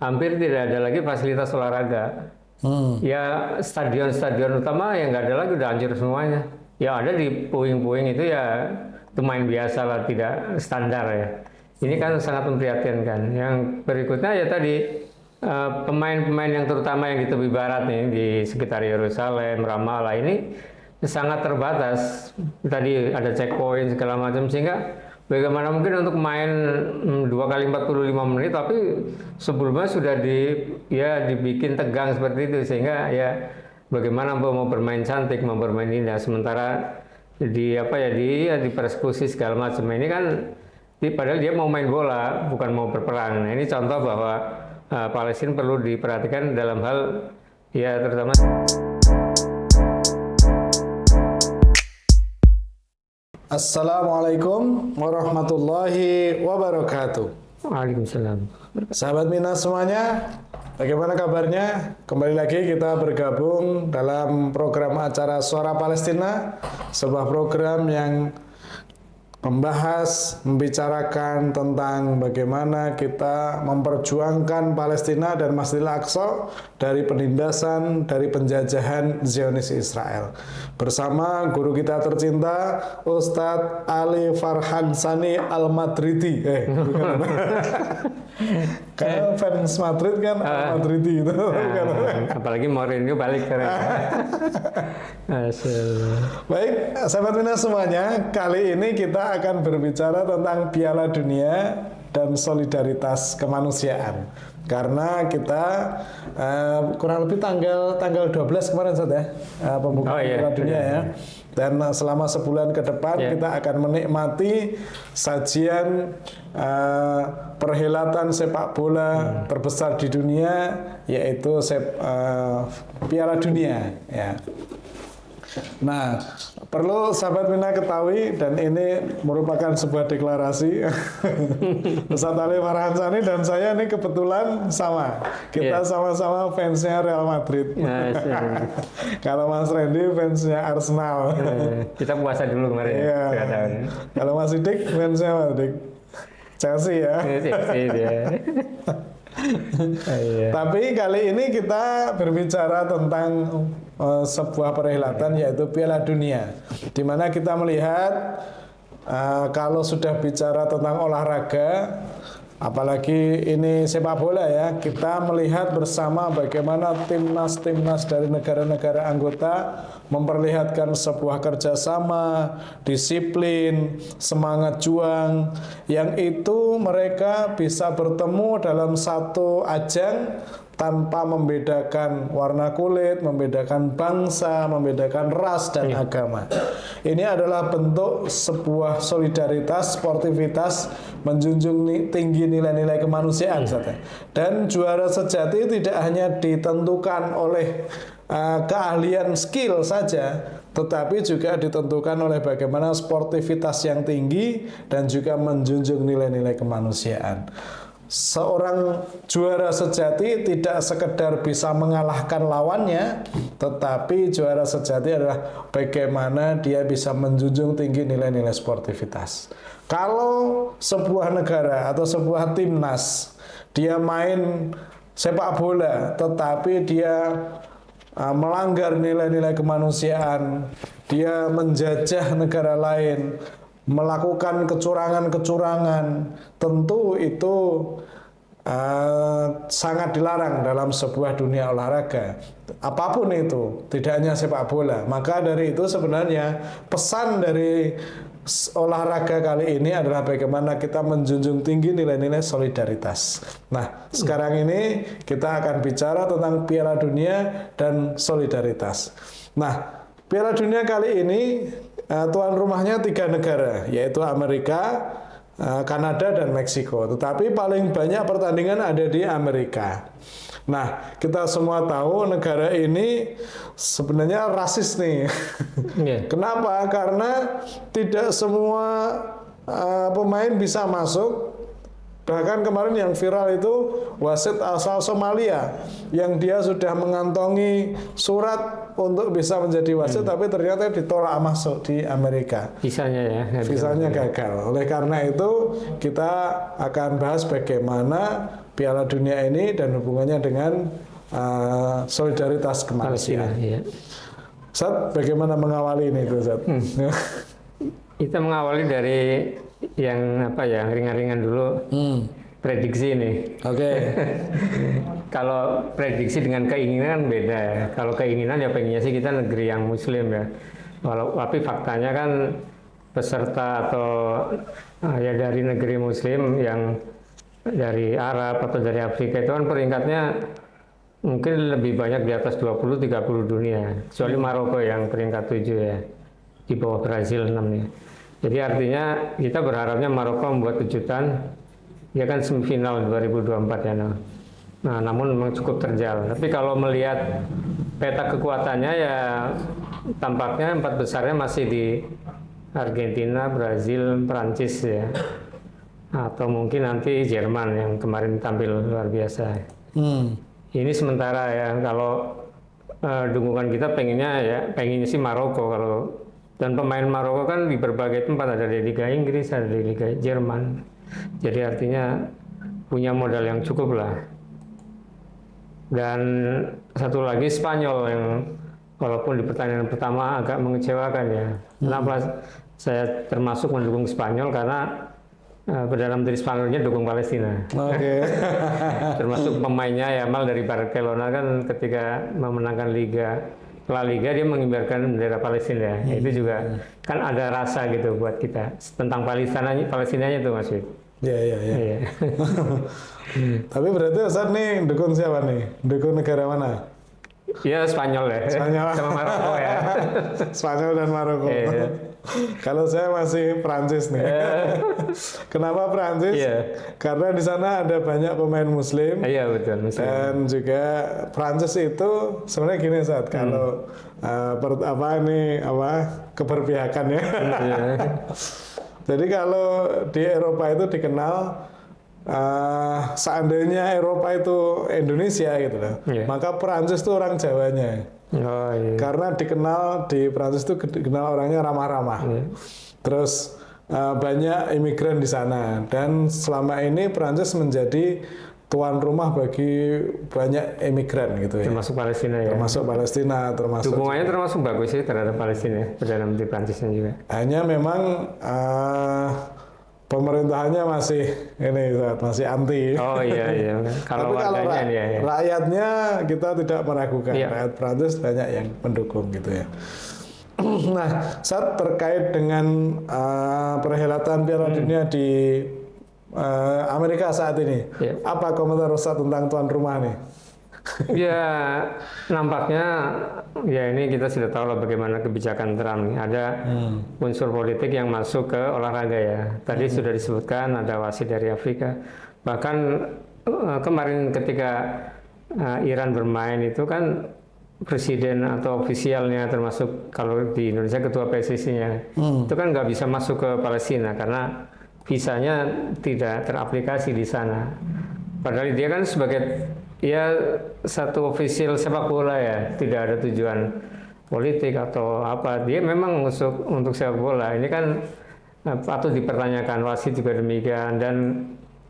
hampir tidak ada lagi fasilitas olahraga. Ya stadion-stadion utama yang nggak ada lagi, udah hancur semuanya. Ya ada di puing-puing itu ya itu main biasa lah, tidak standar ya. Ini kan sangat memprihatinkan. Yang berikutnya ya tadi pemain-pemain yang terutama yang di tepi barat nih di sekitar Yerusalem, Ramallah ini sangat terbatas. Tadi ada checkpoint segala macam sehingga bagaimana mungkin untuk main 2 kali 45 menit, tapi sebelumnya sudah dibikin tegang seperti itu sehingga ya bagaimana mau bermain cantik, mau bermain indah, sementara di persekusi segala macam ini kan padahal dia mau main bola bukan mau berperang. Nah, ini contoh bahwa Palestina perlu diperhatikan dalam hal ya terutama. Assalamualaikum warahmatullahi wabarakatuh. Waalaikumsalam. Sahabat Minas semuanya, bagaimana kabarnya? Kembali lagi kita bergabung dalam program acara Suara Palestina, sebuah program yang membicarakan tentang bagaimana kita memperjuangkan Palestina dan Masjidil Aqsa dari penindasan, dari penjajahan Zionis Israel. Bersama guru kita tercinta, Ustadz Ali Farhan Sani Al-Madridi. Karena fans Madrid kan Al-Madridi itu. Apalagi Mourinho balik keren. Baik, sahabat Minas semuanya, kali ini kita akan berbicara tentang Piala Dunia dan solidaritas kemanusiaan. Karena kita kurang lebih tanggal 12 kemarin pembukaan Piala Dunia ya. Dan selama sebulan ke depan kita akan menikmati sajian perhelatan sepak bola terbesar di dunia, yaitu Piala Dunia ya. Nah, perlu sahabat Mina ketahui, dan ini merupakan sebuah deklarasi. Ustadz Ali Farhan Sani dan saya ini kebetulan sama. Kita sama-sama fansnya Real Madrid. Kalau Mas Randy fansnya Arsenal. Kita puasa dulu kemarin. Kalau Mas Sidik fansnya Madrid. Chelsea ya. Chelsea dia. Tapi kali ini kita berbicara tentang sebuah perhelatan, yaitu Piala Dunia, di mana kita melihat kalau sudah bicara tentang olahraga, apalagi ini sepak bola ya, kita melihat bersama bagaimana timnas dari negara-negara anggota memperlihatkan sebuah kerjasama, disiplin, semangat juang, yang itu mereka bisa bertemu dalam satu ajang tanpa membedakan warna kulit, membedakan bangsa, membedakan ras dan agama. Ini adalah bentuk sebuah solidaritas, sportivitas, menjunjung tinggi nilai-nilai kemanusiaan. Dan juara sejati tidak hanya ditentukan oleh keahlian skill saja, tetapi juga ditentukan oleh bagaimana sportivitas yang tinggi dan juga menjunjung nilai-nilai kemanusiaan. Seorang juara sejati tidak sekedar bisa mengalahkan lawannya, tetapi juara sejati adalah bagaimana dia bisa menjunjung tinggi nilai-nilai sportivitas. Kalau sebuah negara atau sebuah timnas dia main sepak bola, tetapi dia melanggar nilai-nilai kemanusiaan, dia menjajah negara lain, melakukan kecurangan-kecurangan, tentu itu sangat dilarang dalam sebuah dunia olahraga. Apapun itu, tidak hanya sepak bola. Maka dari itu sebenarnya pesan dari olahraga kali ini adalah bagaimana kita menjunjung tinggi nilai-nilai solidaritas. Nah, sekarang ini kita akan bicara tentang Piala Dunia dan solidaritas. Nah, Piala Dunia kali ini tuan rumahnya 3 negara, yaitu Amerika, Kanada, dan Meksiko. Tetapi paling banyak pertandingan ada di Amerika. Nah, kita semua tahu negara ini sebenarnya rasis nih. Kenapa? Karena tidak semua pemain bisa masuk. Bahkan kemarin yang viral itu wasit asal Somalia yang dia sudah mengantongi surat untuk bisa menjadi wasit, tapi ternyata ditolak masuk di Amerika. Visanya gagal. Oleh karena itu kita akan bahas bagaimana Piala Dunia ini dan hubungannya dengan solidaritas kemanusiaan. Palestina, ya. Ustaz, bagaimana mengawali ini itu, Ustaz? Kita mengawali dari yang ringan-ringan dulu. Prediksi nih. Oke. Kalau prediksi dengan keinginan beda ya. Kalau keinginan ya pengennya sih kita negeri yang muslim ya. Tapi faktanya kan peserta atau ya dari negeri muslim yang dari Arab atau dari Afrika itu kan peringkatnya mungkin lebih banyak di atas 20-30 dunia. Kecuali Maroko yang peringkat 7 ya. Di bawah Brazil 6 ya. Jadi artinya kita berharapnya Maroko membuat kejutan. Ya kan semifinal 2024 ya. Nah, namun memang cukup terjal. Tapi kalau melihat peta kekuatannya ya tampaknya 4 besarnya masih di Argentina, Brazil, Prancis ya. Atau mungkin nanti Jerman yang kemarin tampil luar biasa. Ini sementara ya. Kalau dukungan kita pengennya sih Maroko kalau dan pemain Maroko kan di berbagai tempat ada di Liga Inggris, ada di Liga Jerman. Jadi artinya punya modal yang cukup lah. Dan satu lagi Spanyol yang walaupun di pertandingan pertama agak mengecewakan ya. Kenapa saya termasuk mendukung Spanyol karena berdalam diri Spanyolnya dukung Palestina. Oke. Termasuk pemainnya Yamal dari Barcelona kan ketika memenangkan La Liga dia mengibarkan bendera Palestina. Itu juga kan ada rasa gitu buat kita tentang Palestinanya itu Mas Wid. Iya. Tapi berarti Ustaz nih dukung siapa nih? Dukung negara mana? Ya Spanyol ya. Spanyol. Sama Maroko ya. Spanyol dan Maroko. Iya. Kalau saya masih Prancis nih. Kenapa Prancis? Iya. Karena di sana ada banyak pemain Muslim. Iya betul. Muslim. Dan juga Prancis itu sebenarnya gini Ustaz, kalau keberpihakan ya. Jadi kalau di Eropa itu dikenal seandainya Eropa itu Indonesia gitu loh, maka Prancis itu orang Jawanya. Oh, iya. Karena dikenal di Prancis itu dikenal orangnya ramah-ramah. Terus banyak imigran di sana dan selama ini Prancis menjadi tuan rumah bagi banyak imigran gitu ya. Termasuk Palestina ya. Termasuk Palestina, termasuk dukungannya termasuk bagus sih terhadap Palestina, Perdana Menteri Prancisnya juga. Hanya memang pemerintahannya masih anti. Oh iya. Tapi kalau rakyatnya kita tidak meragukan. Rakyat Prancis banyak yang mendukung gitu ya. Nah, saat terkait dengan perhelatan Piala Dunia di Amerika saat ini, apa komentar Ustaz tentang tuan rumah nih? Ya, nampaknya ya ini kita sudah tahu lah bagaimana kebijakan Trump nih. Ada unsur politik yang masuk ke olahraga ya. Tadi sudah disebutkan ada wasit dari Afrika. Bahkan kemarin ketika Iran bermain itu kan presiden atau ofisialnya termasuk kalau di Indonesia ketua PSSI-nya itu kan nggak bisa masuk ke Palestina karena visanya tidak teraplikasi di sana. Padahal dia kan sebagai satu ofisial sepak bola ya, tidak ada tujuan politik atau apa. Dia memang untuk sepak bola. Ini kan patut dipertanyakan, wasit juga demikian. Dan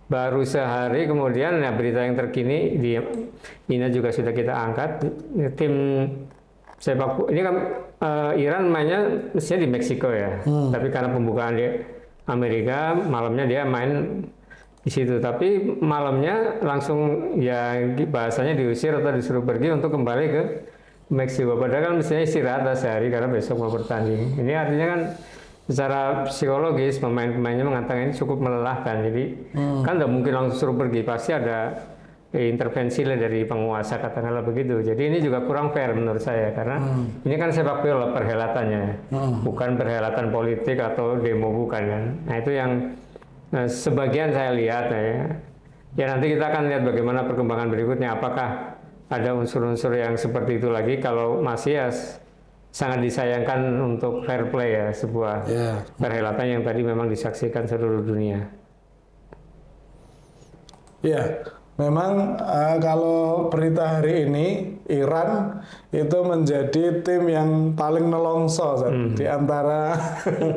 baru sehari kemudian berita yang terkini di Ina juga sudah kita angkat tim sepak bola. Ini kan Iran mainnya mestinya di Meksiko ya, tapi karena pembukaan di Amerika, malamnya dia main di situ. Tapi malamnya langsung ya bahasanya diusir atau disuruh pergi untuk kembali ke Meksiko. Padahal kan mestinya istirahat sehari karena besok mau bertanding. Ini artinya kan secara psikologis pemain-pemainnya mengatakan ini cukup melelahkan. Jadi kan tidak mungkin langsung suruh pergi. Pasti ada intervensi dari penguasa katakanlah begitu. Jadi ini juga kurang fair menurut saya karena ini kan sepak bola perhelatannya, bukan perhelatan politik atau demo bukan kan. Nah itu yang sebagian saya lihat ya nanti kita akan lihat bagaimana perkembangan berikutnya. Apakah ada unsur-unsur yang seperti itu lagi? Kalau masih ya sangat disayangkan untuk fair play ya sebuah perhelatan yang tadi memang disaksikan seluruh dunia. Ya. Memang kalau berita hari ini Iran itu menjadi tim yang paling nelongso di antara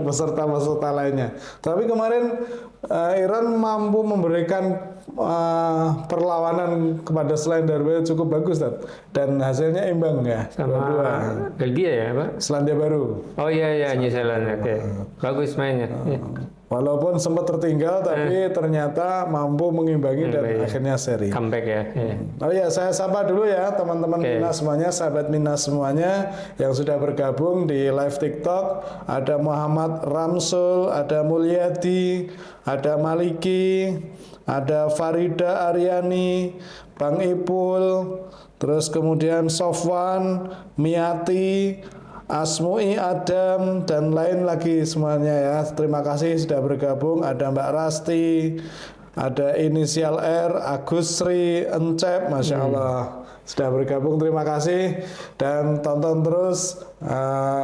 peserta-peserta lainnya. Tapi kemarin Iran mampu memberikan perlawanan kepada Selandia Baru cukup bagus, Tat. Dan hasilnya imbang ya. Sama Dua-dua. Belgia ya, Pak? Selandia Baru. Oh iya, New Zealand. Oke. Bagus mainnya. Iya. Walaupun sempat tertinggal, tapi ternyata mampu mengimbangi dan akhirnya seri. Comeback ya. Iya. Oh ya, saya sapa dulu ya teman-teman Minas semuanya, sahabat Minas semuanya yang sudah bergabung di live TikTok. Ada Muhammad Ramsul, ada Mulyadi, ada Maliki, ada Farida Aryani, Bang Ipul, terus kemudian Sofwan, Miati, Asmui, Adam, dan lain lagi semuanya ya. Terima kasih sudah bergabung. Ada Mbak Rasti, ada inisial R, Agus Sri, Encep, Masya Allah sudah bergabung. Terima kasih dan tonton terus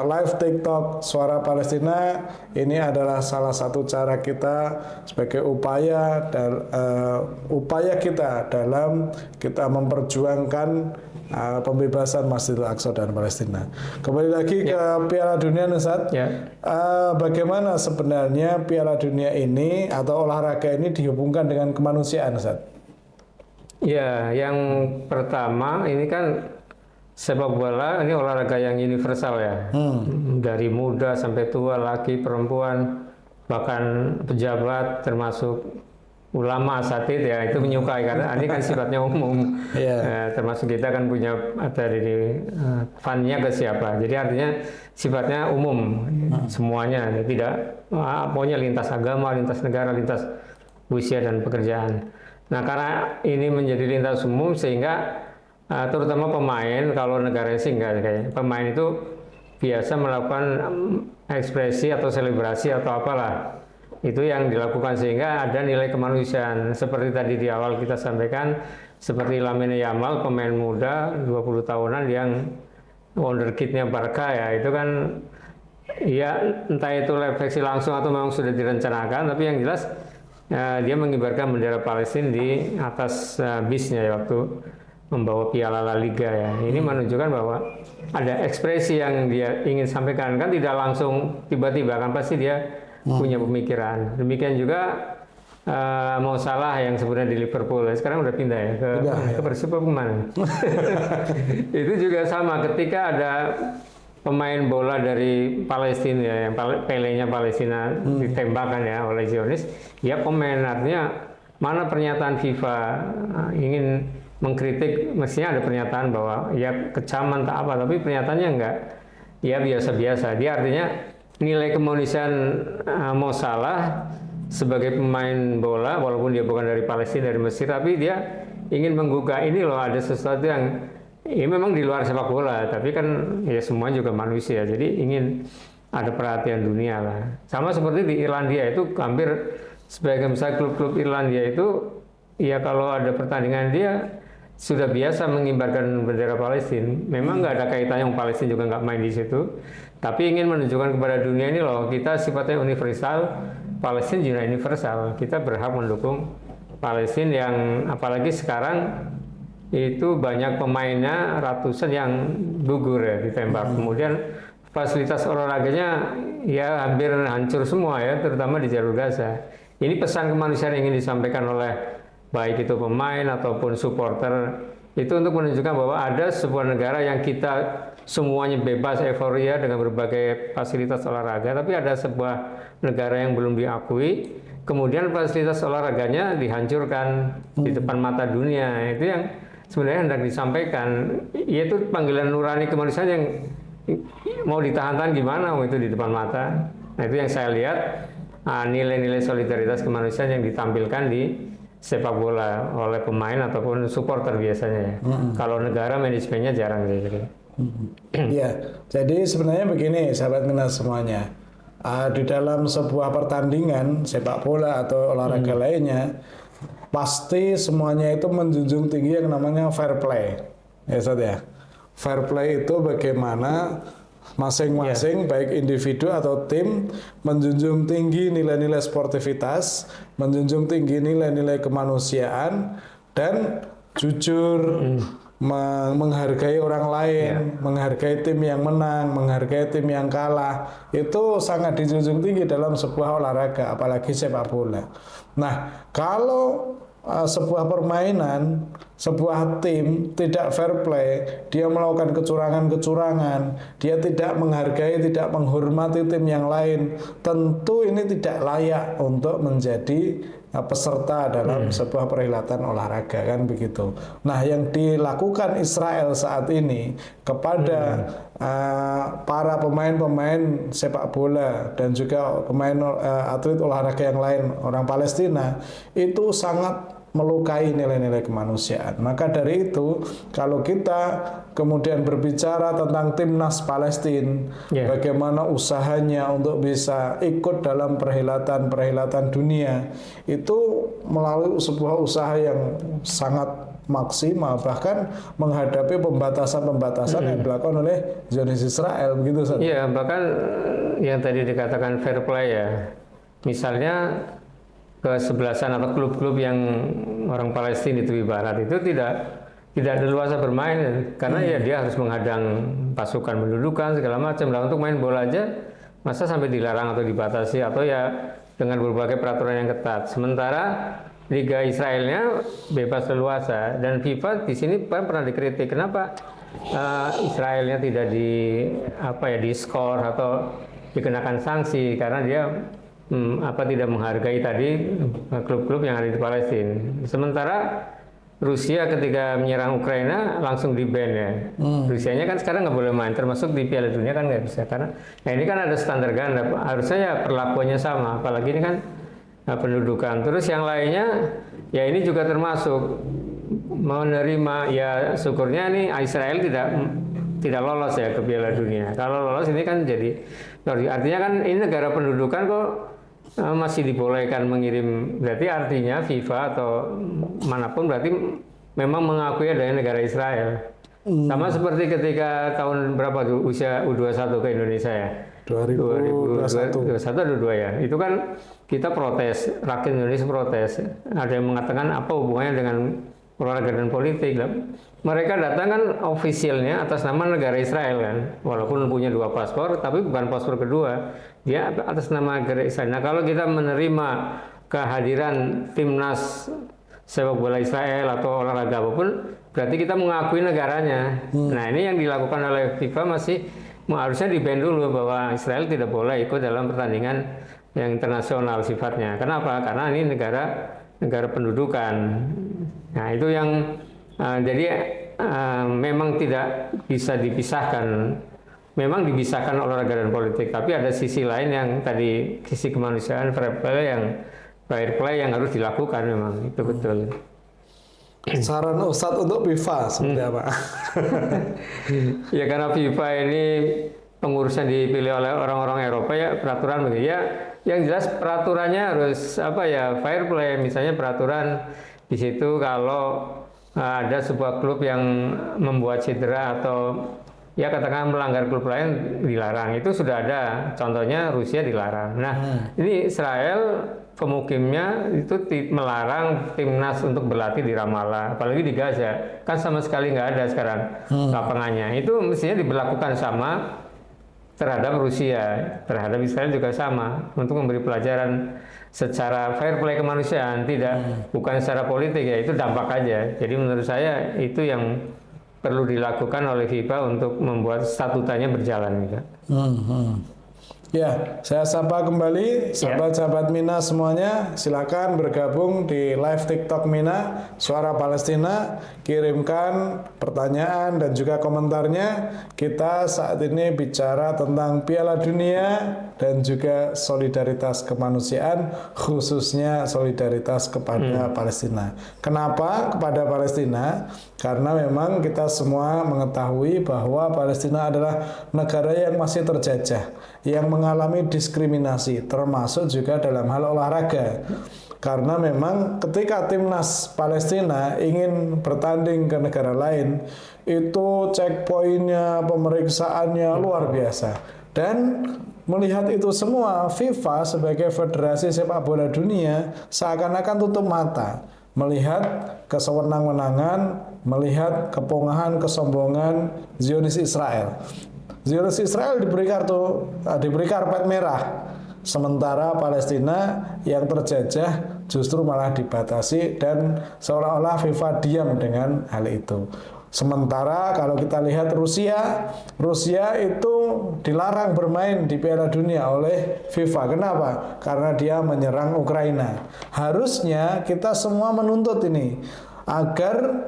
live TikTok Suara Palestina. Ini adalah salah satu cara kita sebagai upaya dan upaya kita dalam kita memperjuangkan pembebasan Masjidil Aqsa dan Palestina. Kembali lagi ke Piala Dunia, Nusat. Bagaimana sebenarnya Piala Dunia ini atau olahraga ini dihubungkan dengan kemanusiaan, Nusat? Ya, yang pertama ini kan sepak bola ini olahraga yang universal ya. Dari muda sampai tua, laki, perempuan, bahkan pejabat termasuk ulama, asatid ya itu menyukai karena ini kan sifatnya umum. Termasuk kita kan punya dari funnya ke siapa. Jadi artinya sifatnya umum semuanya, tidak pokoknya lintas agama, lintas negara, lintas usia dan pekerjaan. Nah karena ini menjadi lintas umum sehingga terutama pemain, kalau negara sih enggak kayaknya, pemain itu biasa melakukan ekspresi atau selebrasi atau apalah itu yang dilakukan sehingga ada nilai kemanusiaan seperti tadi di awal kita sampaikan, seperti Lamine Yamal, pemain muda 20 tahunan yang wonderkidnya Barca ya, itu kan ya entah itu refleksi langsung atau memang sudah direncanakan, tapi yang jelas dia mengibarkan bendera Palestina di atas bisnya ya, waktu membawa piala La Liga ya. Ini menunjukkan bahwa ada ekspresi yang dia ingin sampaikan, kan tidak langsung tiba-tiba, kan pasti dia punya pemikiran. Demikian juga Mo Salah yang sebenarnya di Liverpool, sekarang udah pindah ya ke Persib kemana? Itu juga sama, ketika ada pemain bola dari Palestina ya, yang Pelenya Palestina ditembakkan ya oleh Zionis, ya komen, artinya mana pernyataan FIFA ingin mengkritik, mestinya ada pernyataan bahwa ya kecaman tak apa, tapi pernyataannya enggak, ya biasa-biasa. Dia artinya nilai kemanusiaan Mo Salah sebagai pemain bola, walaupun dia bukan dari Palestina, dari Mesir, tapi dia ingin menggugah ini loh, ada sesuatu yang ya memang di luar sepak bola, tapi kan ya semua juga manusia, jadi ingin ada perhatian dunia lah. Sama seperti di Irlandia itu, hampir sebagian besar klub-klub Irlandia itu ya kalau ada pertandingan dia sudah biasa mengibarkan bendera Palestina. Memang nggak ada kaitannya, yang Palestina juga nggak main di situ, tapi ingin menunjukkan kepada dunia ini loh, kita sifatnya universal, Palestina juga universal, kita berhak mendukung Palestina yang apalagi sekarang itu banyak pemainnya ratusan yang gugur ya ditembak. Kemudian fasilitas olahraganya ya hampir hancur semua ya, terutama di jalur Gaza. Ini pesan kemanusiaan yang ingin disampaikan oleh baik itu pemain ataupun supporter, itu untuk menunjukkan bahwa ada sebuah negara yang kita semuanya bebas euforia dengan berbagai fasilitas olahraga, tapi ada sebuah negara yang belum diakui, kemudian fasilitas olahraganya dihancurkan di depan mata dunia. Itu yang sebenarnya hendak disampaikan, yaitu panggilan nurani kemanusiaan yang mau ditahan-tahan gimana itu di depan mata. Nah itu yang saya lihat, nilai-nilai solidaritas kemanusiaan yang ditampilkan di sepak bola oleh pemain ataupun supporter biasanya ya. Kalau negara manajemennya jarang gitu. Ya, jadi sebenarnya begini sahabat Minas semuanya, di dalam sebuah pertandingan sepak bola atau olahraga lainnya, pasti semuanya itu menjunjung tinggi yang namanya fair play. Ya, Ustaz ya. Fair play itu bagaimana masing-masing baik individu atau tim menjunjung tinggi nilai-nilai sportivitas, menjunjung tinggi nilai-nilai kemanusiaan dan jujur, menghargai orang lain, menghargai tim yang menang, menghargai tim yang kalah. Itu sangat dijunjung tinggi dalam sebuah olahraga, apalagi sepak bola. Nah, kalau sebuah permainan, sebuah tim tidak fair play, dia melakukan kecurangan-kecurangan, dia tidak menghargai, tidak menghormati tim yang lain, tentu ini tidak layak untuk menjadi peserta dalam sebuah perhelatan olahraga, kan begitu. Nah, yang dilakukan Israel saat ini kepada para pemain-pemain sepak bola dan juga pemain atlet olahraga yang lain orang Palestina itu sangat melukai nilai-nilai kemanusiaan. Maka dari itu, kalau kita kemudian berbicara tentang timnas Palestina, bagaimana usahanya untuk bisa ikut dalam perhelatan-perhelatan dunia, itu melalui sebuah usaha yang sangat maksimal, bahkan menghadapi pembatasan-pembatasan yang dilakukan oleh Zionis Israel, begitu. Iya, bahkan yang tadi dikatakan fair play ya, misalnya kesebelasan atau klub-klub yang orang Palestina di tepi barat itu tidak leluasa bermain karena ya dia harus menghadang pasukan mendudukan segala macam. Lah untuk main bola aja masa sampai dilarang atau dibatasi atau ya dengan berbagai peraturan yang ketat. Sementara Liga Israelnya bebas leluasa dan FIFA di sini pernah dikritik kenapa Israelnya tidak diskor atau dikenakan sanksi karena dia tidak menghargai tadi klub-klub yang ada di Palestina. Sementara Rusia ketika menyerang Ukraina langsung di-ban ya. Rusianya kan sekarang nggak boleh main, termasuk di Piala Dunia kan nggak bisa karena ini kan ada standar ganda. Harusnya ya perlakuannya sama, apalagi ini kan pendudukan. Terus yang lainnya ya ini juga termasuk menerima ya syukurnya nih Israel tidak lolos ya ke Piala Dunia. Kalau lolos ini kan jadi artinya kan ini negara pendudukan kok masih dibolehkan mengirim, berarti artinya FIFA atau manapun berarti memang mengakui adanya negara Israel. Sama seperti ketika tahun berapa usia U21 ke Indonesia ya? 2021 atau 22 ya. Itu kan kita protes, rakyat Indonesia protes. Ada yang mengatakan apa hubungannya dengan olahraga dan politik. Mereka datang kan ofisialnya atas nama negara Israel kan, walaupun punya 2 paspor, tapi bukan paspor kedua, dia atas nama negara Israel. Nah kalau kita menerima kehadiran timnas sepak bola Israel atau olahraga apapun, berarti kita mengakui negaranya. Nah ini yang dilakukan oleh FIFA masih harusnya di-ban dulu bahwa Israel tidak boleh ikut dalam pertandingan yang internasional sifatnya. Kenapa? Karena ini negara pendudukan. Nah itu yang memang tidak bisa dipisahkan. Memang dipisahkan olahraga dan politik, tapi ada sisi lain yang tadi sisi kemanusiaan fair play yang harus dilakukan memang itu betul. Saran Ustadz untuk FIFA seperti apa? Ya karena FIFA ini pengurusnya dipilih oleh orang-orang Eropa ya peraturan begitu ya. Yang jelas peraturannya harus fair play. Misalnya peraturan di situ kalau ada sebuah klub yang membuat cedera atau ya katakan melanggar klub lain dilarang, itu sudah ada contohnya Rusia dilarang. Nah ini Israel pemukimnya itu melarang timnas untuk berlatih di Ramallah, apalagi di Gaza kan sama sekali nggak ada sekarang lapangannya. Itu mestinya diberlakukan sama terhadap Rusia, terhadap Israel juga sama untuk memberi pelajaran secara fair play kemanusiaan, bukan secara politik ya, itu dampak aja. Jadi menurut saya itu yang perlu dilakukan oleh FIFA untuk membuat statutanya berjalan gitu. Ya, saya sapa kembali sahabat-sahabat Mina semuanya, silakan bergabung di live TikTok Mina Suara Palestina, kirimkan pertanyaan dan juga komentarnya. Kita saat ini bicara tentang Piala Dunia dan juga solidaritas kemanusiaan, khususnya solidaritas kepada Palestina. Kenapa kepada Palestina? Karena memang kita semua mengetahui bahwa Palestina adalah negara yang masih terjajah, yang mengalami diskriminasi, termasuk juga dalam hal olahraga. Karena memang ketika timnas Palestina ingin bertanding ke negara lain, itu checkpointnya, pemeriksaannya luar biasa. Dan melihat itu semua, FIFA sebagai federasi sepak bola dunia seakan-akan tutup mata melihat kesewenang-wenangan, melihat kepongahan, kesombongan Zionis Israel. Zionis Israel diberi karpet merah, sementara Palestina yang terjajah justru malah dibatasi dan seolah-olah FIFA diam dengan hal itu. Sementara kalau kita lihat Rusia itu dilarang bermain di Piala Dunia oleh FIFA. Kenapa? Karena dia menyerang Ukraina. Harusnya kita semua menuntut ini agar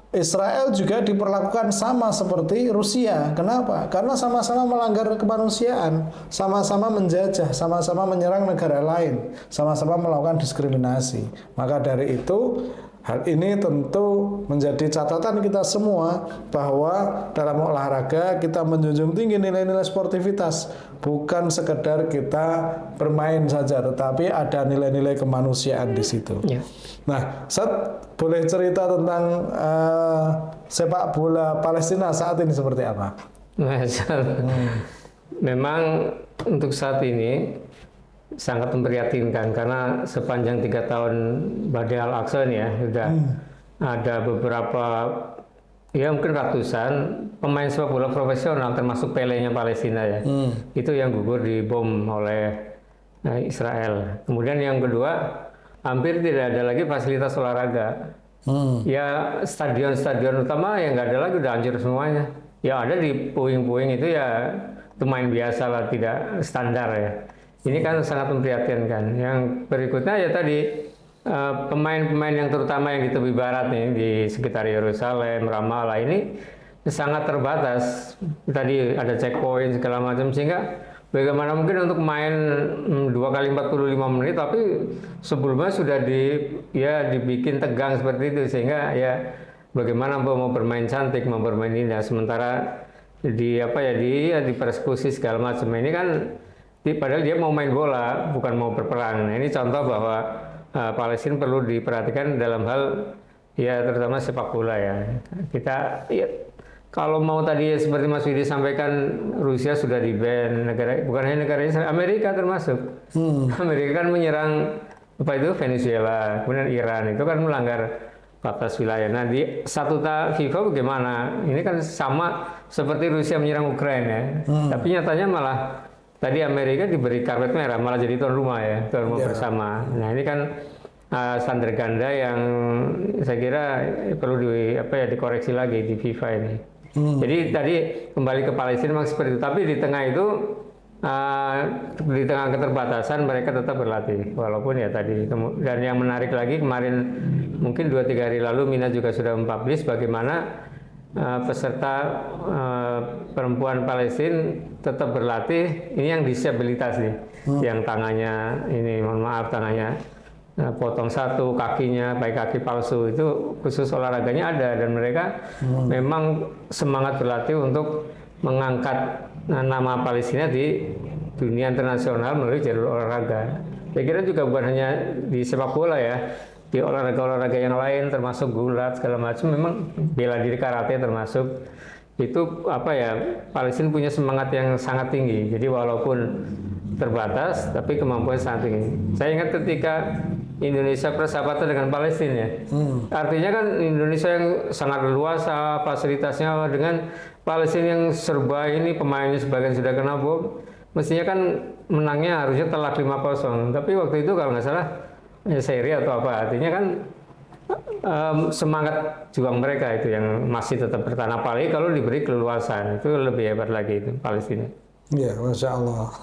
Israel juga diperlakukan sama seperti Rusia. Kenapa? Karena sama-sama melanggar kemanusiaan, sama-sama menjajah, sama-sama menyerang negara lain, sama-sama melakukan diskriminasi. Maka dari itu, hal ini tentu menjadi catatan kita semua bahwa dalam olahraga kita menjunjung tinggi nilai-nilai sportivitas. Bukan sekedar kita bermain saja, tetapi ada nilai-nilai kemanusiaan di situ. Ya. Nah, boleh cerita tentang sepak bola Palestina saat ini seperti apa? Memang untuk saat ini sangat memprihatinkan karena sepanjang 3 tahun Badai Al-Aqsa ya sudah ada beberapa, ya mungkin ratusan pemain sepak bola profesional termasuk Pelenya Palestina ya, itu yang gugur dibom oleh Israel. Kemudian yang kedua, hampir tidak ada lagi fasilitas olahraga. Ya stadion-stadion utama yang nggak ada lagi, udah hancur semuanya. Ya ada di puing-puing itu ya pemain biasa lah, tidak standar ya. Ini kan sangat memprihatinkan. Yang berikutnya ya tadi pemain-pemain yang terutama yang di tepi barat nih, di sekitar Yerusalem, Ramallah ini sangat terbatas. Tadi ada checkpoint segala macam, sehingga bagaimana mungkin untuk main 2 kali 45 menit, tapi sebelumnya sudah dibikin tegang seperti itu, sehingga ya bagaimana mau bermain cantik, mau bermain indah, sementara di persekusi segala macam. Ini kan padahal dia mau main bola, bukan mau berperang. Nah, ini contoh bahwa Palestina perlu diperhatikan dalam hal ya terutama sepak bola ya. Kita ya, kalau mau tadi seperti Mas Widi sampaikan, Rusia sudah di-ban, bukan hanya negara Israel, Amerika termasuk. Amerika kan menyerang Venezuela, kemudian Iran, itu kan melanggar batas wilayah. Nah, di statuta FIFA bagaimana? Ini kan sama seperti Rusia menyerang Ukraina, tapi nyatanya malah tadi Amerika diberi karpet merah, malah jadi tuan rumah ya, tuan rumah bersama. Nah, ini kan standar ganda yang saya kira perlu dikoreksi lagi di FIFA ini. Jadi tadi kembali ke Palestina memang seperti itu, tapi di tengah itu di tengah keterbatasan mereka tetap berlatih, walaupun ya tadi. Dan yang menarik lagi, kemarin mungkin 2-3 hari lalu Mina juga sudah mempublish bagaimana peserta perempuan Palestina tetap berlatih. Ini yang disabilitas nih, yang tangannya ini, mohon maaf, tangannya potong satu, kakinya pakai kaki palsu, itu khusus olahraganya ada, dan mereka memang semangat berlatih untuk mengangkat nama Palestina di dunia internasional melalui jalur olahraga. Saya kira juga bukan hanya di sepak bola ya, di olahraga-olahraga yang lain termasuk gulat segala macam, memang bela diri, karate termasuk, itu Palestina punya semangat yang sangat tinggi. Jadi walaupun terbatas tapi kemampuan sangat tinggi. Saya ingat ketika Indonesia persahabatan dengan Palestina, artinya kan Indonesia yang sangat luasa fasilitasnya dengan Palestina yang serba ini, pemainnya sebagian sudah kena bom, mestinya kan menangnya harusnya telak 5-0, tapi waktu itu kalau nggak salah seri atau apa, artinya kan semangat juang mereka itu yang masih tetap bertahan, apalagi kalau diberi keleluasan, itu lebih hebat lagi itu Palestina. Ya, Masya Allah.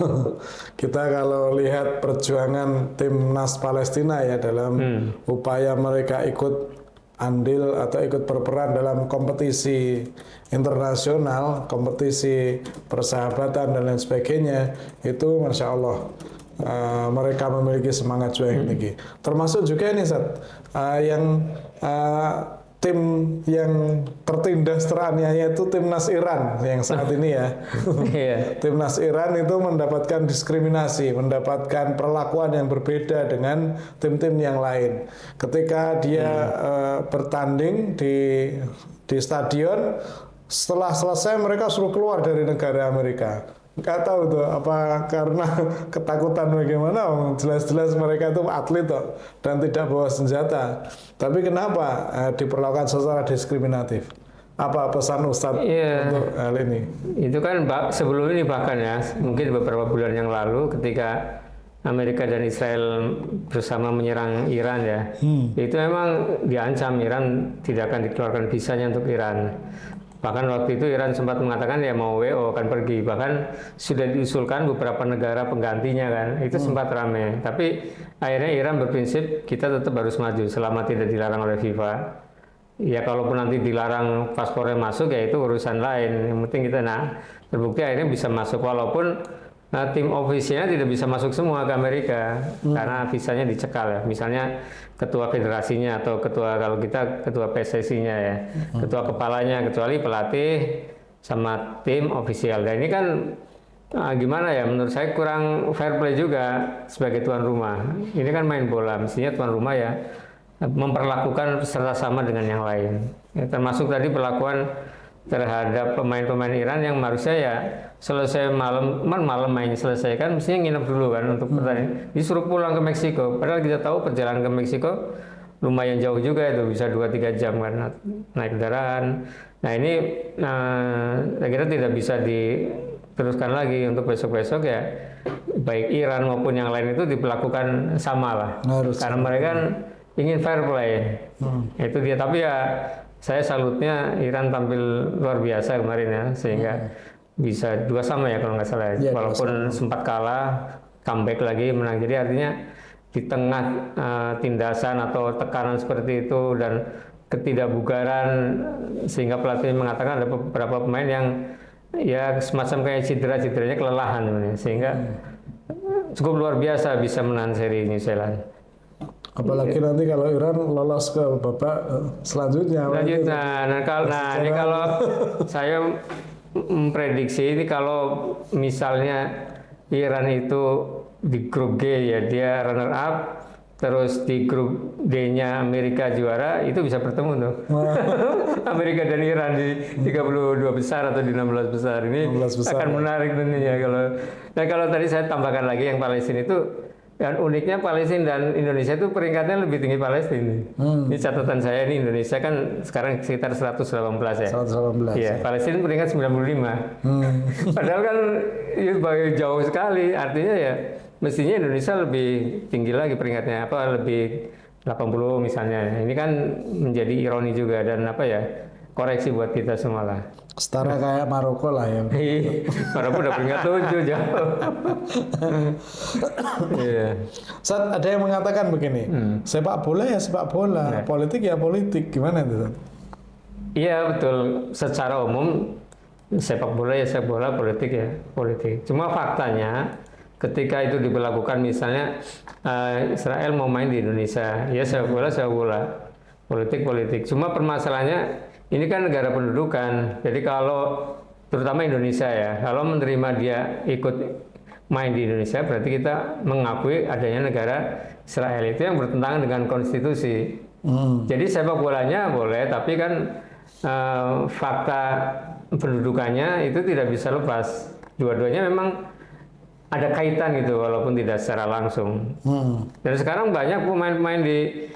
Kita kalau lihat perjuangan timnas Palestina ya dalam upaya mereka ikut andil atau ikut berperan dalam kompetisi internasional, kompetisi persahabatan dan lain sebagainya, itu Masya Allah. Mereka memiliki semangat juang yang tinggi. Termasuk juga ini tim yang tertindas teraniaya itu timnas Iran yang saat ini ya. Timnas Iran itu mendapatkan diskriminasi, mendapatkan perlakuan yang berbeda dengan tim-tim yang lain. Ketika dia bertanding di stadion, setelah selesai mereka suruh keluar dari negara Amerika. Nggak tahu tuh apa karena ketakutan bagaimana, jelas-jelas mereka itu atlet toh, dan tidak bawa senjata, tapi kenapa diperlakukan secara diskriminatif? Apa pesan Ustadz untuk hal ini? Itu kan sebelum ini bahkan ya, mungkin beberapa bulan yang lalu ketika Amerika dan Israel bersama menyerang Iran ya, itu memang diancam Iran tidak akan dikeluarkan visanya untuk Iran. Bahkan waktu itu Iran sempat mengatakan ya mau WO akan pergi, bahkan sudah diusulkan beberapa negara penggantinya kan, itu sempat ramai. Tapi akhirnya Iran berprinsip kita tetap harus maju selama tidak dilarang oleh FIFA. Ya kalaupun nanti dilarang paspornya masuk ya itu urusan lain. Yang penting kita terbukti akhirnya bisa masuk walaupun tim ofisialnya tidak bisa masuk semua ke Amerika karena visanya dicekal ya. Misalnya ketua federasinya atau kalau kita ketua PSSI-nya ya, ketua kepalanya, kecuali pelatih sama tim ofisial. Dan ini kan gimana ya? Menurut saya kurang fair play juga sebagai tuan rumah. Ini kan main bola, mestinya tuan rumah ya memperlakukan peserta sama dengan yang lain. Ya, termasuk tadi perlakuan terhadap pemain-pemain Iran yang harusnya ya selesai malam main selesaikan mestinya nginep dulu kan untuk pertandingan, disuruh pulang ke Meksiko, padahal kita tahu perjalanan ke Meksiko lumayan jauh juga itu, bisa 2-3 jam kan naik kendaraan. Nah ini saya kira tidak bisa diteruskan lagi untuk besok-besok ya, baik Iran maupun yang lain itu diperlakukan sama lah. Karena mereka kan ingin fair play. Itu dia, tapi ya saya salutnya Iran tampil luar biasa kemarin ya, sehingga bisa 2-2 ya kalau nggak salah. Ya, walaupun sempat kalah, comeback lagi menang. Jadi artinya di tengah tindasan atau tekanan seperti itu dan ketidakbugaran, sehingga pelatih mengatakan ada beberapa pemain yang ya semacam kayak cederanya kelelahan sehingga cukup luar biasa bisa menahan seri New Zealand. Apalagi nanti kalau Iran lolos ke babak selanjutnya. Ini kalau saya memprediksi ini kalau misalnya Iran itu di grup G ya dia runner up, terus di grup D-nya Amerika juara, itu bisa bertemu tuh. Amerika dan Iran di 32 besar atau di 16 besar ini 16 besar, akan menarik tentunya kalau tadi saya tambahkan lagi yang Palestina itu. Dan uniknya Palestina dan Indonesia itu peringkatnya lebih tinggi Palestina. Ini catatan saya, ini Indonesia kan sekarang sekitar 118 ya. 118. Iya, ya. Palestina peringkat 95. Padahal kan itu jauh sekali. Artinya ya mestinya Indonesia lebih tinggi lagi peringkatnya, lebih 80 misalnya. Ini kan menjadi ironi juga dan koreksi buat kita semua lah. Setara kayak Maroko lah ya. Maroko udah peringkat 7 jauh. Saat ada yang mengatakan begini, sepak bola ya sepak bola, politik ya politik, gimana itu? Iya betul, secara umum sepak bola ya sepak bola, politik ya politik. Cuma faktanya ketika itu diberlakukan misalnya Israel mau main di Indonesia, ya sepak bola, politik. Cuma permasalahannya ini kan negara pendudukan, jadi kalau terutama Indonesia ya, kalau menerima dia ikut main di Indonesia, berarti kita mengakui adanya negara Israel itu yang bertentangan dengan konstitusi. Jadi sepak bolanya boleh, tapi kan fakta pendudukannya itu tidak bisa lepas. Dua-duanya memang ada kaitan gitu, walaupun tidak secara langsung. Dan sekarang banyak pemain-pemain di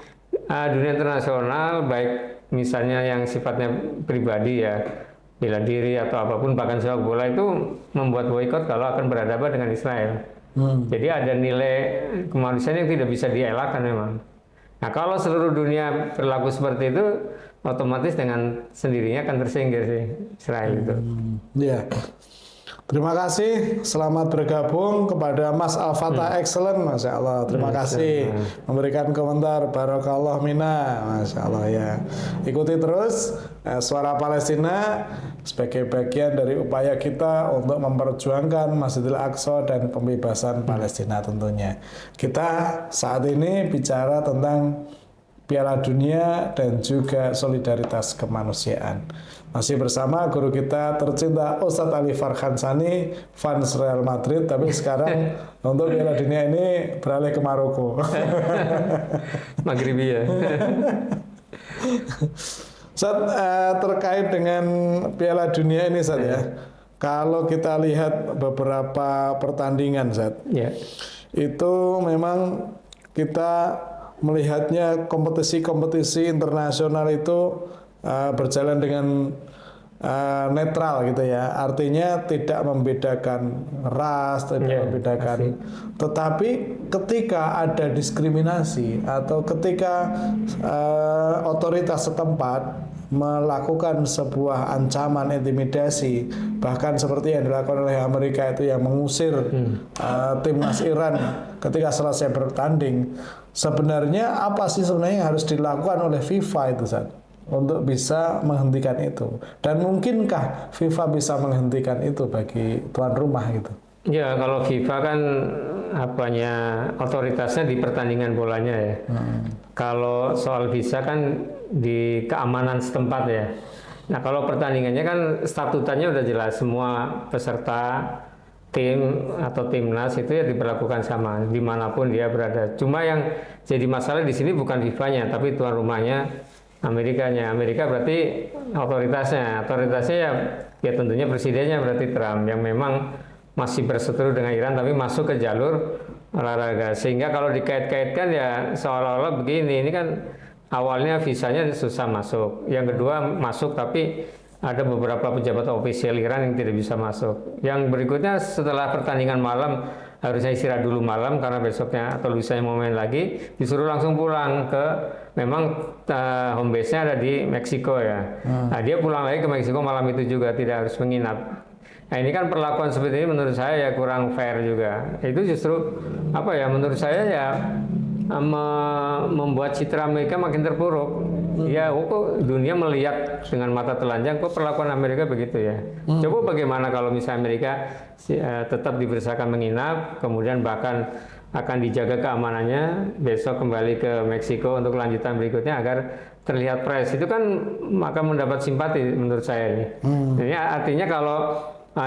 dunia internasional, baik misalnya yang sifatnya pribadi ya, bela diri atau apapun, bahkan sepak bola itu membuat boikot kalau akan berhadapan dengan Israel. Jadi ada nilai kemanusiaan yang tidak bisa dielakkan memang. Nah kalau seluruh dunia berlaku seperti itu, otomatis dengan sendirinya akan tersingkir sih Israel itu. Iya. Terima kasih, selamat bergabung kepada Mas Al-Fatah Excellent, Masya Allah. Terima kasih memberikan komentar, Barakallah Mina, Masya Allah ya. Ikuti terus Suara Palestina sebagai bagian dari upaya kita untuk memperjuangkan Masjidil Aqsa dan pembebasan Palestina tentunya. Kita saat ini bicara tentang Piala Dunia dan juga solidaritas kemanusiaan. Masih bersama guru kita tercinta Ustadz Ali Farhansani, fans Real Madrid, tapi sekarang untuk Piala Dunia ini beralih ke Maroko. Maghribi ya. Ustadz, terkait dengan Piala Dunia ini Ustadz ya, kalau kita lihat beberapa pertandingan Ustadz, itu memang kita melihatnya kompetisi-kompetisi internasional itu berjalan dengan netral gitu ya, artinya tidak membedakan ras, tidak membedakan. Tetapi ketika ada diskriminasi atau ketika otoritas setempat melakukan sebuah ancaman intimidasi, bahkan seperti yang dilakukan oleh Amerika itu yang mengusir timnas Iran ketika selesai bertanding, sebenarnya apa sih sebenarnya yang harus dilakukan oleh FIFA itu San, untuk bisa menghentikan itu, dan mungkinkah FIFA bisa menghentikan itu bagi tuan rumah gitu? Ya, kalau FIFA kan otoritasnya di pertandingan bolanya ya. Kalau soal visa kan di keamanan setempat ya. Nah, kalau pertandingannya kan statutanya udah jelas, semua peserta tim atau timnas itu ya diperlakukan sama dimanapun dia berada. Cuma yang jadi masalah di sini bukan FIFA-nya, tapi tuan rumahnya Amerikanya. Amerika berarti otoritasnya ya tentunya presidennya berarti Trump yang memang masih berseteru dengan Iran tapi masuk ke jalur olahraga, sehingga kalau dikait-kaitkan ya seolah-olah begini, ini kan awalnya visanya susah masuk, yang kedua masuk tapi ada beberapa pejabat ofisial Iran yang tidak bisa masuk, yang berikutnya setelah pertandingan malam harusnya istirahat dulu malam karena besoknya atau lusanya mau main lagi, disuruh langsung pulang ke memang home base-nya ada di Meksiko ya. Nah, dia pulang lagi ke Meksiko malam itu juga, tidak harus menginap. Nah, ini kan perlakuan seperti ini menurut saya ya kurang fair juga. Itu justru menurut saya ya membuat citra Amerika makin terpuruk. Ya, kok dunia melihat dengan mata telanjang, kok perlakuan Amerika begitu ya. Coba bagaimana kalau misalnya Amerika tetap diberitakan menginap, kemudian bahkan akan dijaga keamanannya, besok kembali ke Meksiko untuk lanjutan berikutnya agar terlihat fresh. Itu kan akan mendapat simpati menurut saya ini. Jadi artinya kalau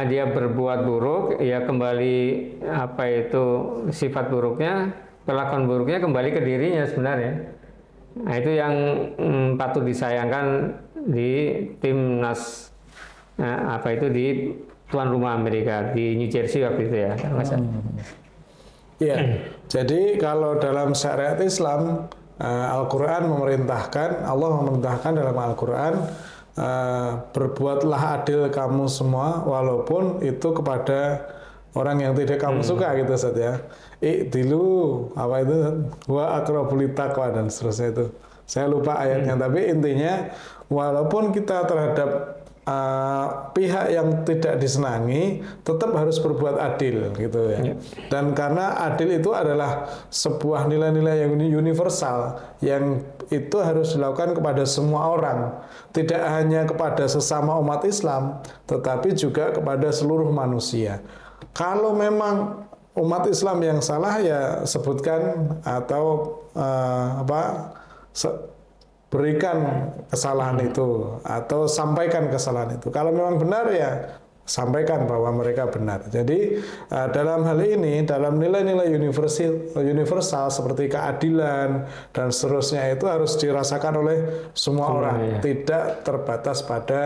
dia berbuat buruk, ya kembali sifat buruknya, perlakuan buruknya kembali ke dirinya sebenarnya. Nah, itu yang patut disayangkan di timnas di tuan rumah Amerika di New Jersey waktu itu ya. Iya. Jadi kalau dalam syariat Islam, Al-Quran memerintahkan, Allah memerintahkan dalam Al-Quran, berbuatlah adil kamu semua walaupun itu kepada orang yang tidak kamu suka gitu Ustaz ya. Dulu wa aqrabul taqwa dan seterusnya itu. Saya lupa ayatnya, tapi intinya walaupun kita terhadap pihak yang tidak disenangi tetap harus berbuat adil gitu ya. Dan karena adil itu adalah sebuah nilai-nilai yang universal yang itu harus dilakukan kepada semua orang, tidak hanya kepada sesama umat Islam tetapi juga kepada seluruh manusia. Kalau memang umat Islam yang salah ya sebutkan atau berikan kesalahan itu atau sampaikan kesalahan itu. Kalau memang benar ya sampaikan bahwa mereka benar. Jadi dalam hal ini, dalam nilai-nilai universal seperti keadilan dan seterusnya itu harus dirasakan oleh semua orang, tidak terbatas pada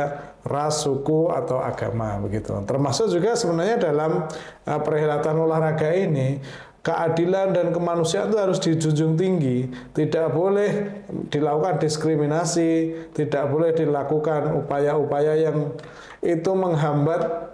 ras, suku atau agama begitu. Termasuk juga sebenarnya dalam perhelatan olahraga ini, keadilan dan kemanusiaan itu harus dijunjung tinggi. Tidak boleh dilakukan diskriminasi, tidak boleh dilakukan upaya-upaya yang itu menghambat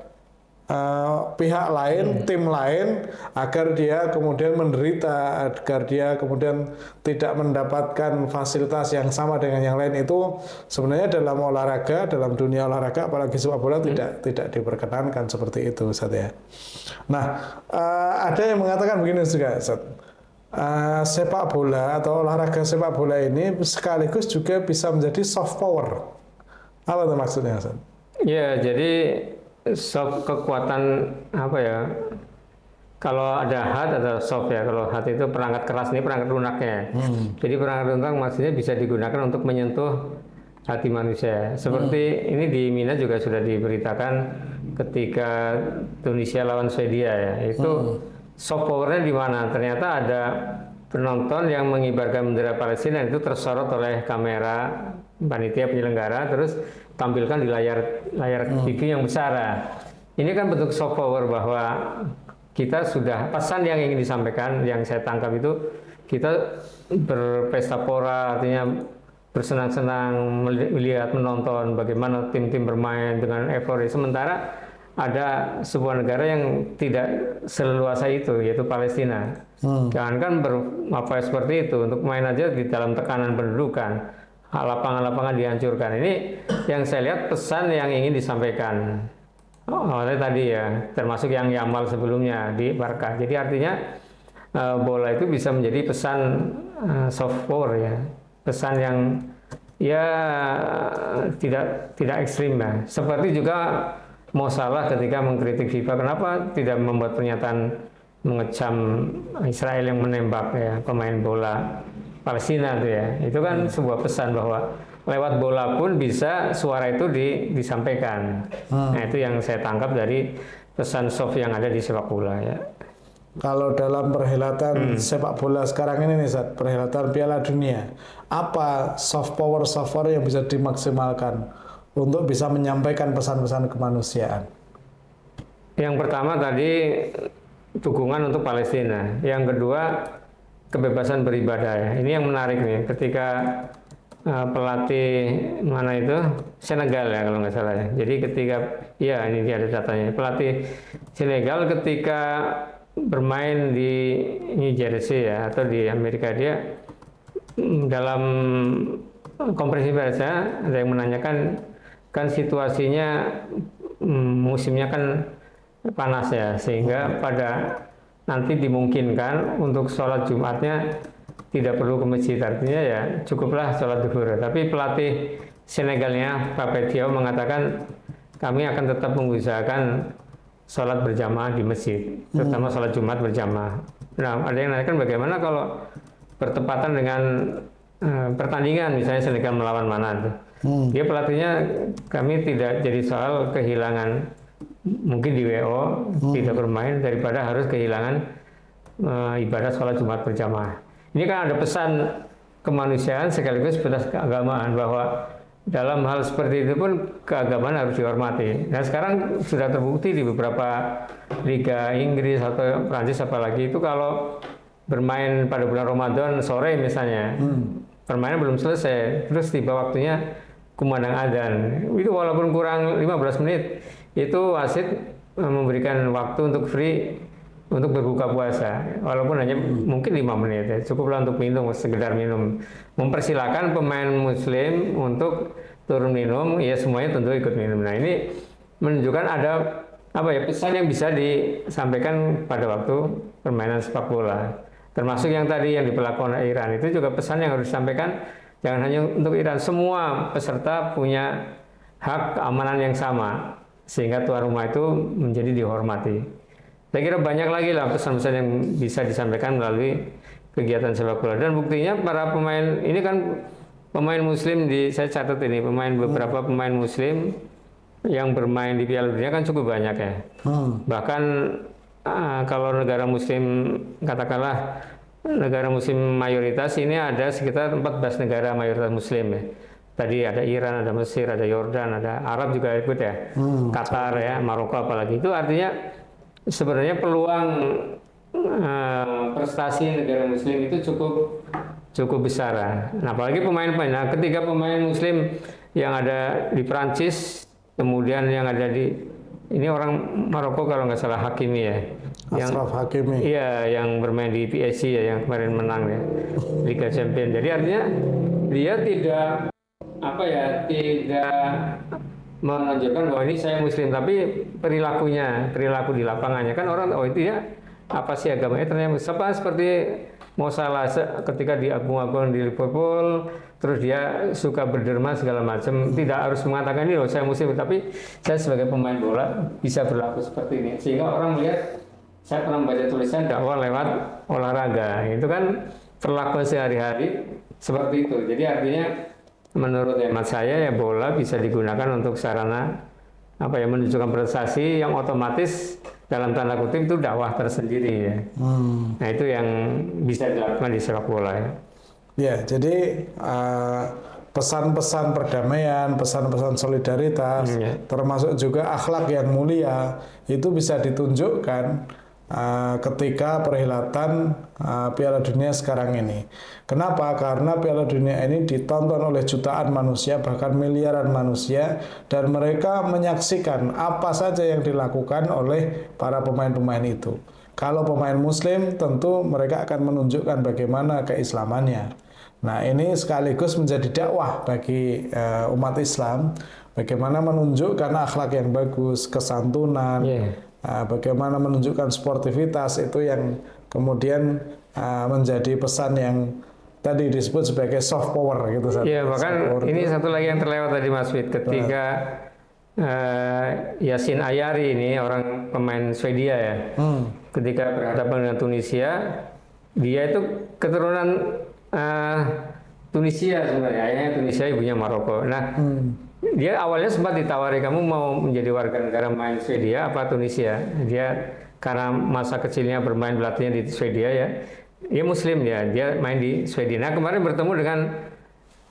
pihak lain, tim lain, agar dia kemudian menderita, agar dia kemudian tidak mendapatkan fasilitas yang sama dengan yang lain. Itu sebenarnya dalam olahraga, dalam dunia olahraga, apalagi sepak bola tidak diperkenankan seperti itu, Ustaz ya. Nah, ada yang mengatakan begini juga, Ustaz. Sepak bola atau olahraga sepak bola ini sekaligus juga bisa menjadi soft power. Apa itu maksudnya, Ustaz? Ya, jadi kekuatan kalau ada hard atau soft ya. Kalau hard itu perangkat keras, ini perangkat lunaknya. Jadi perangkat lunak maksudnya bisa digunakan untuk menyentuh hati manusia. Seperti ini di Mina juga sudah diberitakan ketika Tunisia lawan Swedia ya. Itu soft powernya di mana? Ternyata ada penonton yang mengibarkan bendera Palestina, itu tersorot oleh kamera panitia penyelenggara, terus tampilkan di layar TV yang besar. Ini kan bentuk soft power bahwa kita sudah, pesan yang ingin disampaikan, yang saya tangkap itu kita berpesta pora, artinya bersenang-senang melihat menonton bagaimana tim-tim bermain dengan euforia. Sementara ada sebuah negara yang tidak seleluasa itu, yaitu Palestina. Jangankan seperti itu, untuk main aja di dalam tekanan pendudukan, lapangan-lapangan dihancurkan. Ini yang saya lihat pesan yang ingin disampaikan oleh tadi ya, termasuk yang Yamal sebelumnya di Barca. Jadi artinya bola itu bisa menjadi pesan soft power ya, pesan yang ya tidak ekstrim ya. Seperti juga Mo Salah ketika mengkritik FIFA, kenapa tidak membuat pernyataan mengecam Israel yang menembak ya pemain bola Palestina itu ya. Itu kan sebuah pesan bahwa lewat bola pun bisa suara itu disampaikan. Nah, itu yang saya tangkap dari pesan soft yang ada di sepak bola ya. Kalau dalam perhelatan sepak bola sekarang ini nih, Zat, perhelatan Piala Dunia, apa soft power yang bisa dimaksimalkan untuk bisa menyampaikan pesan-pesan kemanusiaan? Yang pertama tadi dukungan untuk Palestina. Yang kedua kebebasan beribadah ya. Ini yang menarik nih, ketika pelatih mana itu Senegal ya kalau nggak salah ya. Jadi ketika ya ini dia ada datanya, pelatih Senegal ketika bermain di New Jersey ya atau di Amerika, dia dalam konferensi pers ada yang menanyakan kan situasinya musimnya kan panas ya, sehingga pada nanti dimungkinkan untuk sholat Jumatnya tidak perlu ke masjid, artinya ya cukuplah sholat zuhur. Tapi pelatih Senegalnya Pape Thiaw mengatakan kami akan tetap mengusahakan sholat berjamaah di masjid, terutama sholat Jumat berjamaah. Nah, ada yang menanyakan bagaimana kalau bertepatan dengan pertandingan, misalnya Senegal melawan mana tuh. Dia pelatihnya, kami tidak jadi soal kehilangan mungkin di WO tidak bermain daripada harus kehilangan ibadah sholat Jumat berjamaah. Ini kan ada pesan kemanusiaan sekaligus pesan keagamaan bahwa dalam hal seperti itu pun keagamaan harus dihormati. Nah sekarang sudah terbukti di beberapa liga Inggris atau Prancis apalagi itu kalau bermain pada bulan Ramadan sore misalnya, permainan belum selesai, terus tiba waktunya kumandang adzan. Itu walaupun kurang 15 menit, itu wasit memberikan waktu untuk free untuk berbuka puasa, walaupun hanya mungkin 5 menit ya, cukuplah untuk minum, sekedar minum. Mempersilahkan pemain muslim untuk turun minum, ya semuanya tentu ikut minum. Nah ini menunjukkan ada apa ya pesan yang bisa disampaikan pada waktu permainan sepak bola. Termasuk yang tadi yang diperlakukan oleh Iran, itu juga pesan yang harus disampaikan, jangan hanya untuk Iran, semua peserta punya hak keamanan yang sama, sehingga tuan rumah itu menjadi dihormati. Saya kira banyak lagi lah pesan-pesan yang bisa disampaikan melalui kegiatan sepak bola. Dan buktinya para pemain, ini kan pemain muslim, saya catat ini, beberapa pemain muslim yang bermain di Piala Dunia kan cukup banyak ya. Bahkan kalau negara muslim, katakanlah negara muslim mayoritas, ini ada sekitar 14 negara mayoritas muslim ya. Tadi ada Iran, ada Mesir, ada Yordan, ada Arab juga ikut ya. Qatar ya, Maroko apalagi. Itu artinya sebenarnya peluang prestasi negara muslim itu cukup besar. Nah, apalagi pemain-pemain. Nah, ketika pemain muslim yang ada di Prancis, kemudian yang ada di ini orang Maroko kalau nggak salah Hakimi ya. Achraf Hakimi. Iya, yang bermain di PSG ya, yang kemarin menang ya Liga Champions. Jadi artinya dia tidak menunjukkan bahwa ini saya muslim, tapi perilaku di lapangannya kan orang itu ya apa sih agamanya, ternyata seperti Mo Salah ketika diagung-agung di Liverpool, terus dia suka berderma segala macam, tidak harus mengatakan ini loh saya muslim, tapi saya sebagai pemain bola bisa berlaku seperti ini, sehingga orang melihat saya pernah membaca tulisan dakwah lewat olahraga, itu kan perlakuan sehari-hari seperti itu. Jadi artinya menurut hemat saya ya bola bisa digunakan untuk sarana menunjukkan prestasi yang otomatis dalam tanda kutip itu dakwah tersendiri ya. Nah itu yang bisa dilakukan di sepak bola ya. Ya, jadi pesan-pesan perdamaian, pesan-pesan solidaritas, termasuk juga akhlak yang mulia itu bisa ditunjukkan ketika perhelatan Piala Dunia sekarang ini. Kenapa? Karena Piala Dunia ini ditonton oleh jutaan manusia, bahkan miliaran manusia, dan mereka menyaksikan apa saja yang dilakukan oleh para pemain-pemain itu. Kalau pemain Muslim, tentu mereka akan menunjukkan bagaimana keislamannya. Nah, ini sekaligus menjadi dakwah bagi umat Islam, bagaimana menunjukkan akhlak yang bagus, kesantunan, bagaimana menunjukkan sportivitas, itu yang kemudian menjadi pesan yang tadi disebut sebagai soft power gitu. Iya, bahkan ini satu lagi yang terlewat tadi Mas Fit, ketika Yasin Ayari ini orang pemain Swedia ya, ketika berhadapan dengan Tunisia, dia itu keturunan Tunisia sebenarnya, ayahnya Tunisia, ibunya Maroko. Nah, dia awalnya sempat ditawari, kamu mau menjadi warga negara main Swedia apa Tunisia? Dia karena masa kecilnya bermain berlatihnya di Swedia ya, dia Muslim ya, dia main di Swedia. Nah, kemarin bertemu dengan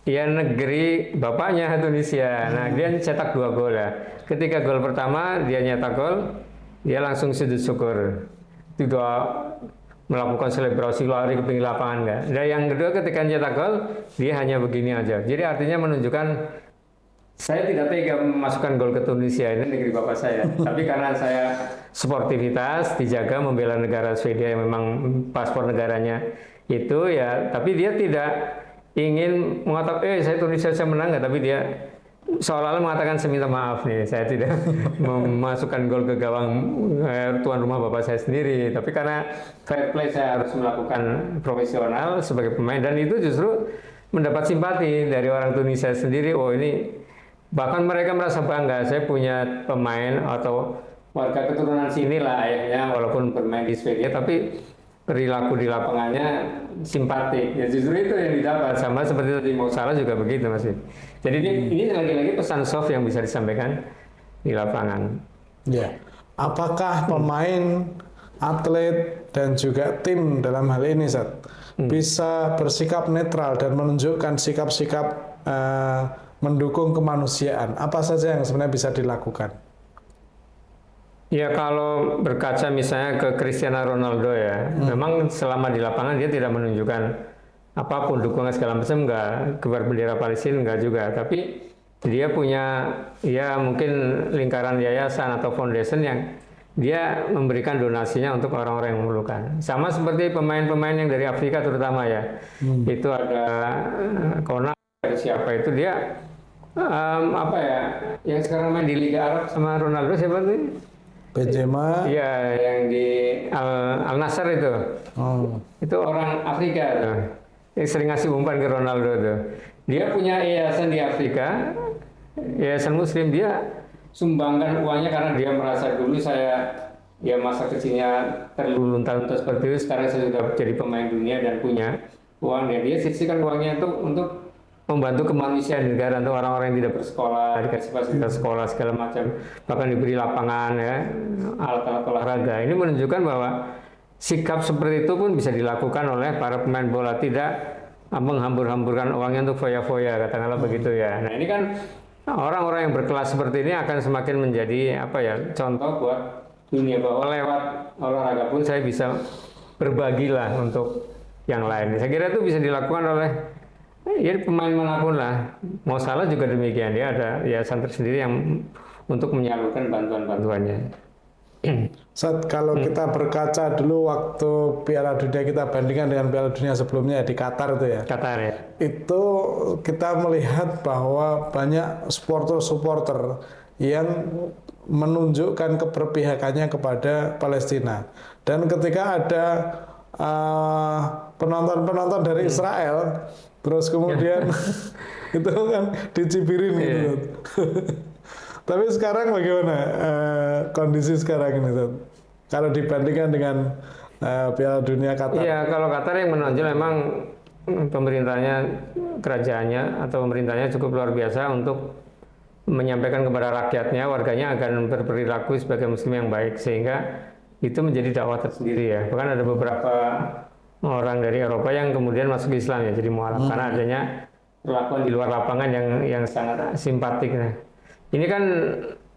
ya negeri bapaknya Tunisia. Nah, dia cetak 2 gol ya. Ketika gol pertama dia nyetak gol, dia langsung sujud syukur. Tidak melakukan selebrasi lari ke pinggir lapangan enggak. Dan yang kedua ketika nyetak gol, dia hanya begini aja. Jadi artinya menunjukkan saya tidak tega memasukkan gol ke Tunisia, ini negeri bapak saya. Tapi karena saya sportivitas, dijaga membela negara Swedia yang memang paspor negaranya itu ya. Tapi dia tidak ingin mengatakan, saya Tunisia saya menang nggak, tapi dia seolah-olah mengatakan saya minta maaf nih, saya tidak memasukkan gol ke gawang tuan rumah bapak saya sendiri. Tapi karena fair play saya harus melakukan profesional sebagai pemain, dan itu justru mendapat simpati dari orang Tunisia sendiri. Oh ini, bahkan mereka merasa bangga, saya punya pemain atau warga keturunan sini lah ayahnya, walaupun bermain di Swedia, tapi perilaku di lapangannya simpatik. Ya justru itu yang didapat, sama seperti tadi Mo Salah juga begitu Mas. Jadi ini lagi-lagi pesan soft yang bisa disampaikan di lapangan. Ya, apakah pemain, atlet dan juga tim dalam hal ini bisa bersikap netral dan menunjukkan sikap-sikap mendukung kemanusiaan? Apa saja yang sebenarnya bisa dilakukan? Ya kalau berkaca misalnya ke Cristiano Ronaldo ya, memang selama di lapangan dia tidak menunjukkan apapun dukungan segala macam, enggak, kibar bendera Palestina enggak juga, tapi dia punya ya mungkin lingkaran yayasan atau foundation yang dia memberikan donasinya untuk orang-orang yang memerlukan. Sama seperti pemain-pemain yang dari Afrika terutama ya, itu ada Kona, siapa itu dia apa ya, yang sekarang main di Liga Arab sama Ronaldo siapa tuh? Benzema. Iya, yang di Al Nassr itu. Itu orang Afrika tuh. Yang sering ngasih umpan ke Ronaldo tuh. Dia punya yayasan di Afrika, yayasan Muslim, dia sumbangkan uangnya karena dia merasa dulu saya ya masa kecilnya terlunta-lunta seperti itu, sekarang saya sudah jadi pemain dunia dan punya uang, dan dia sisihkan uangnya itu untuk membantu kemanusiaan di negara, untuk orang-orang yang tidak bersekolah, dikasih fasilitas sekolah segala macam, bahkan diberi lapangan ya, alat-alat olahraga. Ini menunjukkan bahwa sikap seperti itu pun bisa dilakukan oleh para pemain bola, tidak menghambur-hamburkan uangnya untuk foya-foya, katakanlah begitu ya. Nah ini kan orang-orang yang berkelas seperti ini akan semakin menjadi apa ya, contoh buat dunia, bahwa lewat olahraga pun saya bisa berbagilah untuk yang lain. Saya kira itu bisa dilakukan oleh ya pemain manapun lah. Mo Salah juga demikian, dia ada yayasan tersendiri yang untuk menyalurkan bantuan-bantuannya. Kalau kita berkaca dulu waktu Piala Dunia, kita bandingkan dengan Piala Dunia sebelumnya di Qatar itu ya. Qatar ya. Itu kita melihat bahwa banyak supporter-supporter yang menunjukkan keberpihakannya kepada Palestina. Dan ketika ada penonton-penonton dari Israel, terus kemudian itu kan dicibirin gitu. Tapi sekarang bagaimana kondisi sekarang ini, kalau dibandingkan dengan Piala Dunia Qatar? Iya, kalau Qatar yang menonjol memang pemerintahnya, kerajaannya atau pemerintahnya cukup luar biasa untuk menyampaikan kepada rakyatnya, warganya akan berperilaku sebagai muslim yang baik, sehingga itu menjadi dakwah tersendiri ya. Bahkan ada beberapa orang dari Eropa yang kemudian masuk Islam ya, jadi mualaf karena adanya perlakuan di luar lapangan yang sangat simpatik. Nah, ini kan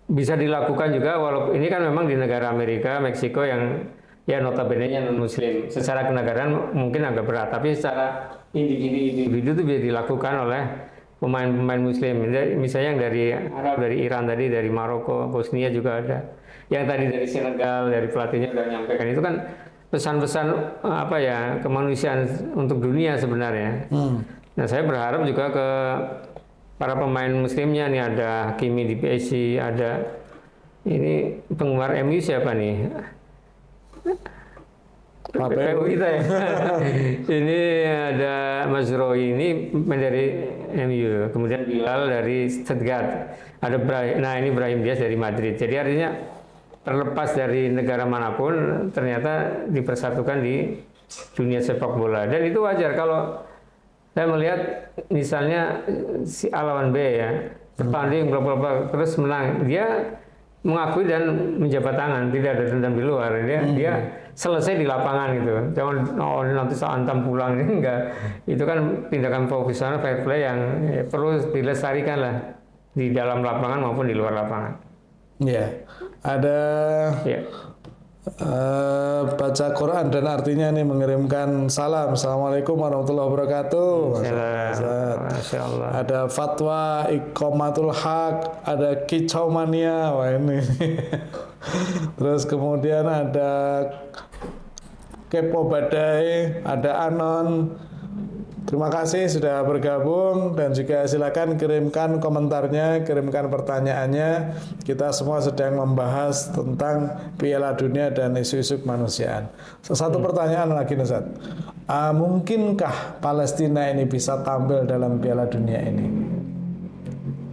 bisa dilakukan juga, walaupun ini kan memang di negara Amerika, Meksiko yang ya notabene-nya non-muslim. Secara kenegaraan mungkin agak berat, tapi secara individu itu bisa dilakukan oleh pemain-pemain muslim. Misalnya yang dari Arab, dari Iran tadi, dari Maroko, Bosnia juga ada. Yang tadi dari Senegal, dari pelatihnya udah menyampaikan itu kan pesan-pesan apa ya, kemanusiaan untuk dunia sebenarnya. Nah, saya berharap juga ke para pemain muslimnya nih, ada Hakimi di PSG, ada ini penggemar MU siapa nih? PPU kita ya. Ini ada Mas Roy ini dari MU, kemudian Bilal dari Stuttgart, ada ini Brahim Diaz dari Madrid. Jadi artinya terlepas dari negara manapun ternyata dipersatukan di dunia sepak bola, dan itu wajar. Kalau saya melihat misalnya si A lawan B ya, bertanding berapa terus menang, dia mengakui dan menjabat tangan, tidak ada dendam di luar. Dia selesai di lapangan gitu. Jangan nanti saat antam pulang, ini enggak. Itu kan tindakan profesional, fair play yang perlu dilestarikan lah di dalam lapangan maupun di luar lapangan. Ya, ada baca Quran dan artinya nih mengirimkan salam. Assalamualaikum warahmatullahi wabarakatuh. Masya Allah. Ada fatwa Iqomatul Haq, ada kicau mania, wah ini. Terus kemudian ada Kepo Badai, ada Anon. Terima kasih sudah bergabung, dan juga silakan kirimkan komentarnya, kirimkan pertanyaannya. Kita semua sedang membahas tentang Piala Dunia dan isu-isu kemanusiaan. Satu pertanyaan lagi, Ustaz. Mungkinkah Palestina ini bisa tampil dalam Piala Dunia ini?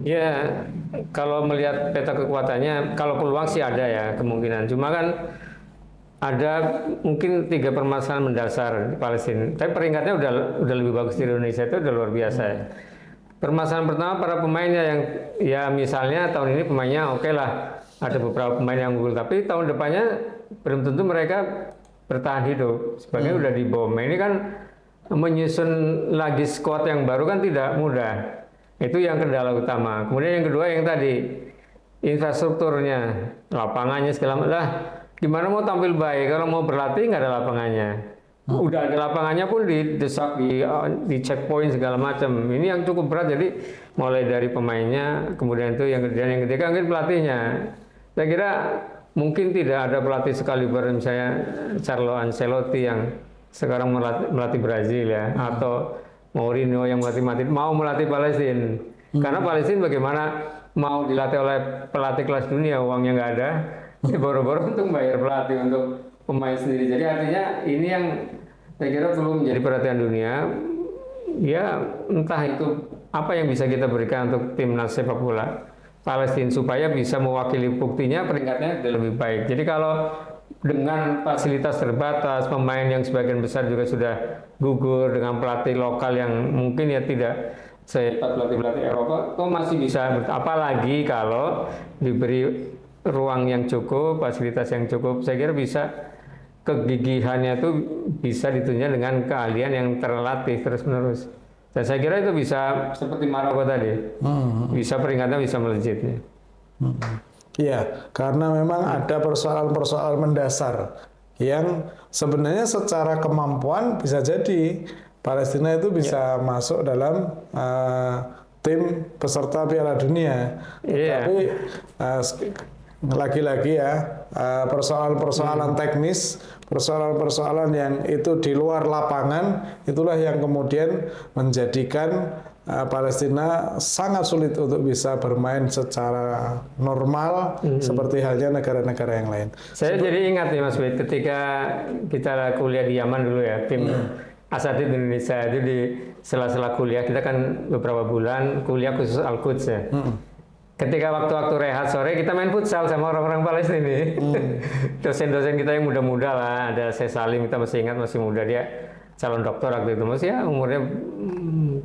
Ya, kalau melihat peta kekuatannya, kalau peluang sih ada ya kemungkinan. Cuma kan ada mungkin 3 permasalahan mendasar di Palestina. Tapi peringkatnya udah lebih bagus di Indonesia, itu udah luar biasa ya. Permasalahan pertama, para pemainnya yang ya misalnya tahun ini pemainnya oke lah, ada beberapa pemain yang unggul, tapi tahun depannya belum tentu mereka bertahan hidup. Sebagian udah dibom. Ini kan menyusun lagi skuad yang baru kan tidak mudah. Itu yang kendala utama. Kemudian yang kedua yang tadi, infrastrukturnya, lapangannya segala macam. Gimana mau tampil baik kalau mau berlatih nggak ada lapangannya? Udah ada lapangannya pun didesak di checkpoint segala macam. Ini yang cukup berat. Jadi mulai dari pemainnya, kemudian itu yang ketiga mungkin pelatihnya. Saya kira mungkin tidak ada pelatih sekaliber misalnya Carlo Ancelotti yang sekarang melatih Brazil ya, atau Mourinho yang mau melatih Palestina. Karena Palestina bagaimana mau dilatih oleh pelatih kelas dunia, uangnya nggak ada. Ya boro-boro untuk bayar pelatih untuk pemain sendiri. Jadi artinya ini yang saya kira perlu menjadi perhatian dunia. Ya entah itu apa yang bisa kita berikan untuk timnas sepak bola Palestina supaya bisa mewakili, buktinya peringkatnya lebih baik. Jadi kalau dengan fasilitas terbatas, pemain yang sebagian besar juga sudah gugur, dengan pelatih lokal yang mungkin ya tidak sehebat pelatih-pelatih Eropa, kok masih bisa, apalagi kalau diberi ruang yang cukup, fasilitas yang cukup, saya kira bisa, kegigihannya itu bisa ditunjukkan dengan keahlian yang terlatih terus-menerus. Dan saya kira itu bisa seperti Maroko tadi, bisa peringkatnya bisa melejit. Iya, karena memang ada persoalan-persoalan mendasar yang sebenarnya secara kemampuan bisa jadi Palestina itu bisa masuk dalam tim peserta Piala Dunia. Tapi lagi-lagi ya, persoalan-persoalan teknis, persoalan-persoalan yang itu di luar lapangan, itulah yang kemudian menjadikan Palestina sangat sulit untuk bisa bermain secara normal seperti halnya negara-negara yang lain. Saya jadi ingat nih Mas Bed, ketika kita kuliah di Yaman dulu ya, tim Asatid Indonesia itu di sela-sela kuliah, kita kan beberapa bulan kuliah khusus Al-Quds ya. Ketika waktu-waktu rehat sore kita main futsal sama orang-orang Palestina ini. Dosen-dosen kita yang muda-muda lah, ada saya Salim, kita masih ingat, masih muda, dia calon dokter waktu itu, masih ya umurnya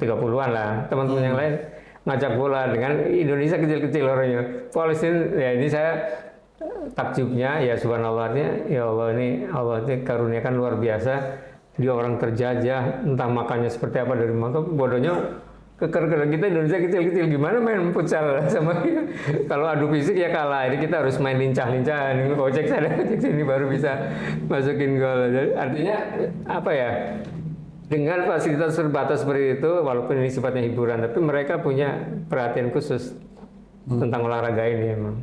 30-an lah. Teman-teman yang lain ngajak bola dengan Indonesia kecil-kecil orangnya. Palestina ya, ini saya takjubnya ya subhanallahnya, ya Allah ini karuniakan luar biasa. Dia orang terjajah, entah makannya seperti apa dari maka bodohnya keker kita Indonesia kecil-kecil gimana main futsal sama kalau adu fisik ya kalah. Ini kita harus main lincah-lincahan, kocek sana kocek sini baru bisa masukin gol. Jadi, artinya apa ya? Dengan fasilitas terbatas seperti itu, walaupun ini sifatnya hiburan, tapi mereka punya perhatian khusus tentang olahraga ini emang.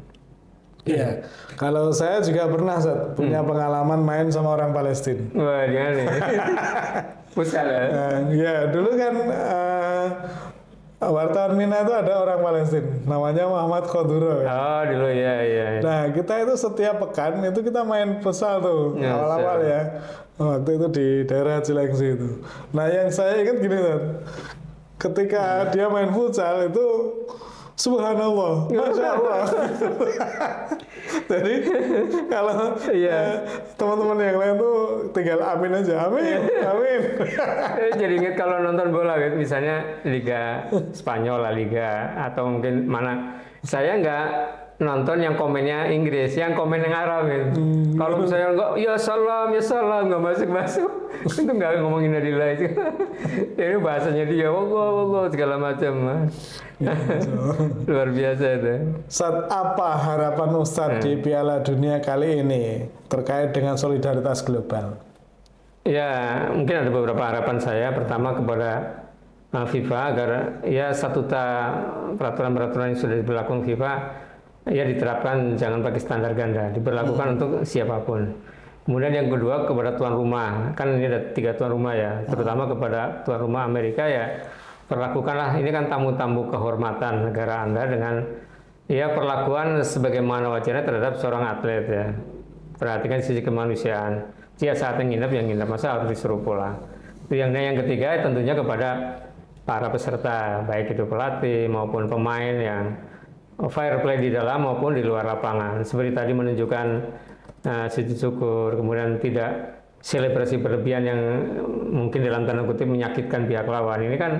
Iya, kalau saya juga pernah punya pengalaman main sama orang Palestina. Wah, gimana nih? Futsal ya? Ya, dulu kan wartawan Mina itu ada orang Palestina, namanya Muhammad Khoduro. Oh, dulu ya. Nah, kita itu setiap pekan itu kita main futsal tuh, Ya, awal-awal ya. Waktu itu di daerah Cilengsi itu. Nah, yang saya ingat gini, ketika dia main futsal itu subhanallah, masya Allah. Jadi kalau teman-teman yang lain tuh tinggal amin aja, amin. Jadi ingat kalau nonton bola gitu, misalnya Liga Spanyol, La Liga, atau mungkin mana, saya nggak nonton yang komennya Inggris, yang komen yang Arab gitu. Kalau misalnya enggak, ya salam, nggak masuk, itu nggak ngomongin Nadila itu. Ini bahasanya dia, Allah, segala macam. Luar biasa itu. Saat apa harapan Ustadz di Piala Dunia kali ini terkait dengan solidaritas global? Ya, mungkin ada beberapa harapan saya. Pertama kepada FIFA agar ya statuta peraturan-peraturan yang sudah diberlakukan FIFA ya diterapkan, jangan pakai standar ganda, diberlakukan untuk siapapun. Kemudian yang kedua kepada tuan rumah, kan ini ada 3 tuan rumah ya, terutama kepada tuan rumah Amerika ya, perlakukanlah, ini kan tamu-tamu kehormatan negara Anda dengan ya perlakuan sebagaimana wajarnya terhadap seorang atlet ya. Perhatikan sisi kemanusiaan. Dia saat yang nginep, masa harus disuruh pulang. Itu yang ketiga tentunya kepada para peserta, baik itu pelatih maupun pemain yang fair play di dalam maupun di luar lapangan. Seperti tadi menunjukkan sujud syukur, kemudian tidak selebrasi berlebihan yang mungkin dalam tanda kutip menyakitkan pihak lawan. Ini kan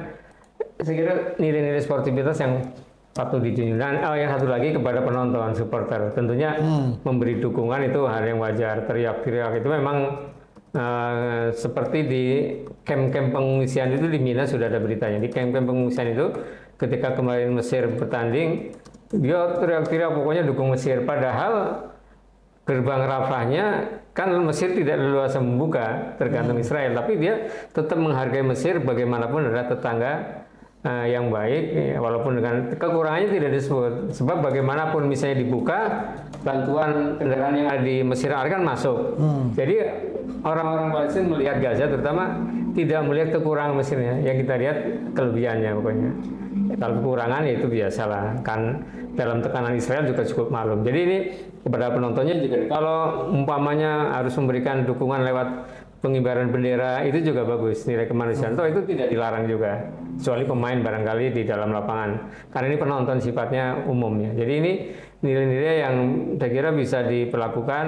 saya kira nilai-nilai sportivitas yang patut dijunjung. Dan yang satu lagi kepada penonton, supporter, tentunya memberi dukungan itu hal yang wajar. Teriak-teriak itu memang seperti di camp-camp pengungsian itu di Mina sudah ada beritanya. Di camp-camp pengungsian itu ketika kemarin Mesir bertanding, dia teriak-teriak pokoknya dukung Mesir. Padahal gerbang Rafahnya kan Mesir tidak leluasa membuka, tergantung Israel. Tapi dia tetap menghargai Mesir bagaimanapun adalah tetangga yang baik, walaupun dengan kekurangannya tidak disebut. Sebab bagaimanapun misalnya dibuka, bantuan kendaraan yang ada di Mesir kan masuk. Jadi orang-orang Palestina melihat Gaza terutama tidak melihat kekurangan Mesirnya, yang kita lihat kelebihannya pokoknya. Kalau kekurangan ya itu biasalah, kan dalam tekanan Israel juga cukup maklum. Jadi ini kepada penontonnya juga, kalau umpamanya harus memberikan dukungan lewat pengibaran bendera itu juga bagus, nilai kemanusiaan. Toh itu tidak dilarang juga, kecuali pemain barangkali di dalam lapangan. Karena ini penonton sifatnya umumnya. Jadi ini nilai-nilai yang saya kira bisa diperlakukan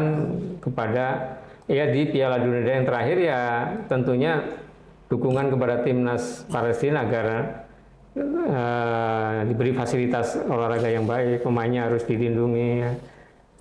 kepada ya di Piala Dunia yang terakhir ya, tentunya dukungan kepada timnas Palestina agar diberi fasilitas olahraga yang baik, pemainnya harus dilindungi,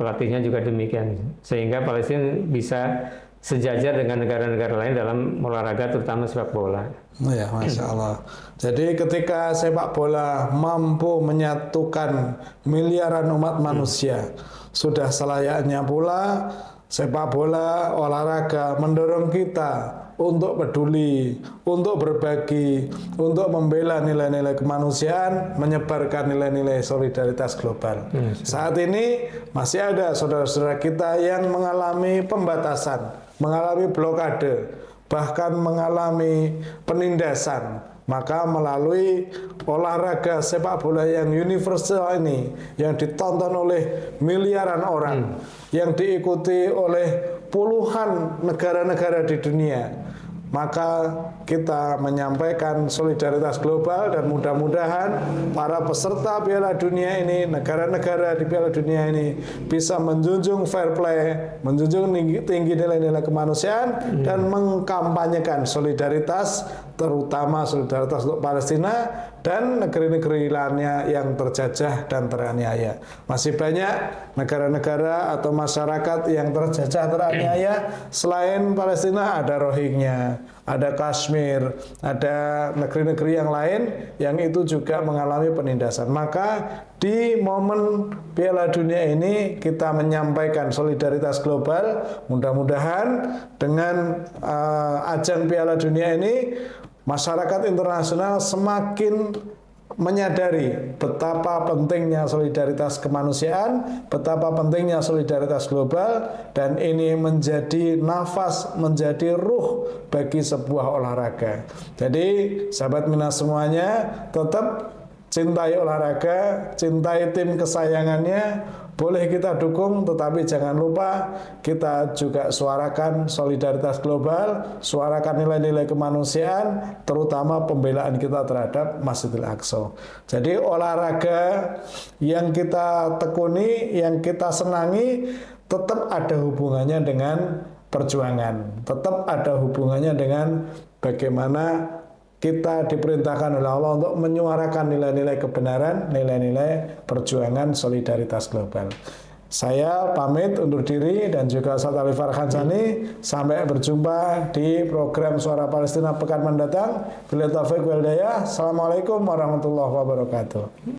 pelatihnya juga demikian, sehingga Palestina bisa sejajar dengan negara-negara lain dalam olahraga terutama sepak bola. Ya, Masya Allah. Jadi ketika sepak bola mampu menyatukan miliaran umat manusia, sudah selayaknya pula sepak bola olahraga mendorong kita untuk peduli, untuk berbagi, untuk membela nilai-nilai kemanusiaan, menyebarkan nilai-nilai solidaritas global. Saat ini masih ada saudara-saudara kita yang mengalami pembatasan, mengalami blokade, bahkan mengalami penindasan. Maka melalui olahraga sepak bola yang universal ini, yang ditonton oleh miliaran orang, yang diikuti oleh puluhan negara-negara di dunia, maka kita menyampaikan solidaritas global dan mudah-mudahan para peserta Piala Dunia ini, negara-negara di Piala Dunia ini bisa menjunjung fair play, menjunjung tinggi nilai-nilai kemanusiaan dan mengkampanyekan solidaritas, terutama solidaritas untuk Palestina dan negeri-negeri lainnya yang terjajah dan teraniaya. Masih banyak negara-negara atau masyarakat yang terjajah teraniaya selain Palestina. Ada Rohingya, ada Kashmir, ada negeri-negeri yang lain yang itu juga mengalami penindasan. Maka di momen Piala Dunia ini kita menyampaikan solidaritas global. Mudah-mudahan dengan ajang Piala Dunia ini masyarakat internasional semakin menyadari betapa pentingnya solidaritas kemanusiaan, betapa pentingnya solidaritas global, dan ini menjadi nafas, menjadi ruh bagi sebuah olahraga. Jadi sahabat Minas semuanya, tetap cintai olahraga, cintai tim kesayangannya. Boleh kita dukung, tetapi jangan lupa kita juga suarakan solidaritas global, suarakan nilai-nilai kemanusiaan, terutama pembelaan kita terhadap Masjidil Aqsa. Jadi olahraga yang kita tekuni, yang kita senangi, tetap ada hubungannya dengan perjuangan, tetap ada hubungannya dengan bagaimana kita diperintahkan oleh Allah untuk menyuarakan nilai-nilai kebenaran, nilai-nilai perjuangan solidaritas global. Saya pamit undur diri dan juga Ustaz Ali Farhanzani. Sampai berjumpa di program Suara Palestina pekan mendatang. Bila taufiq wal hidayah. Assalamualaikum warahmatullahi wabarakatuh.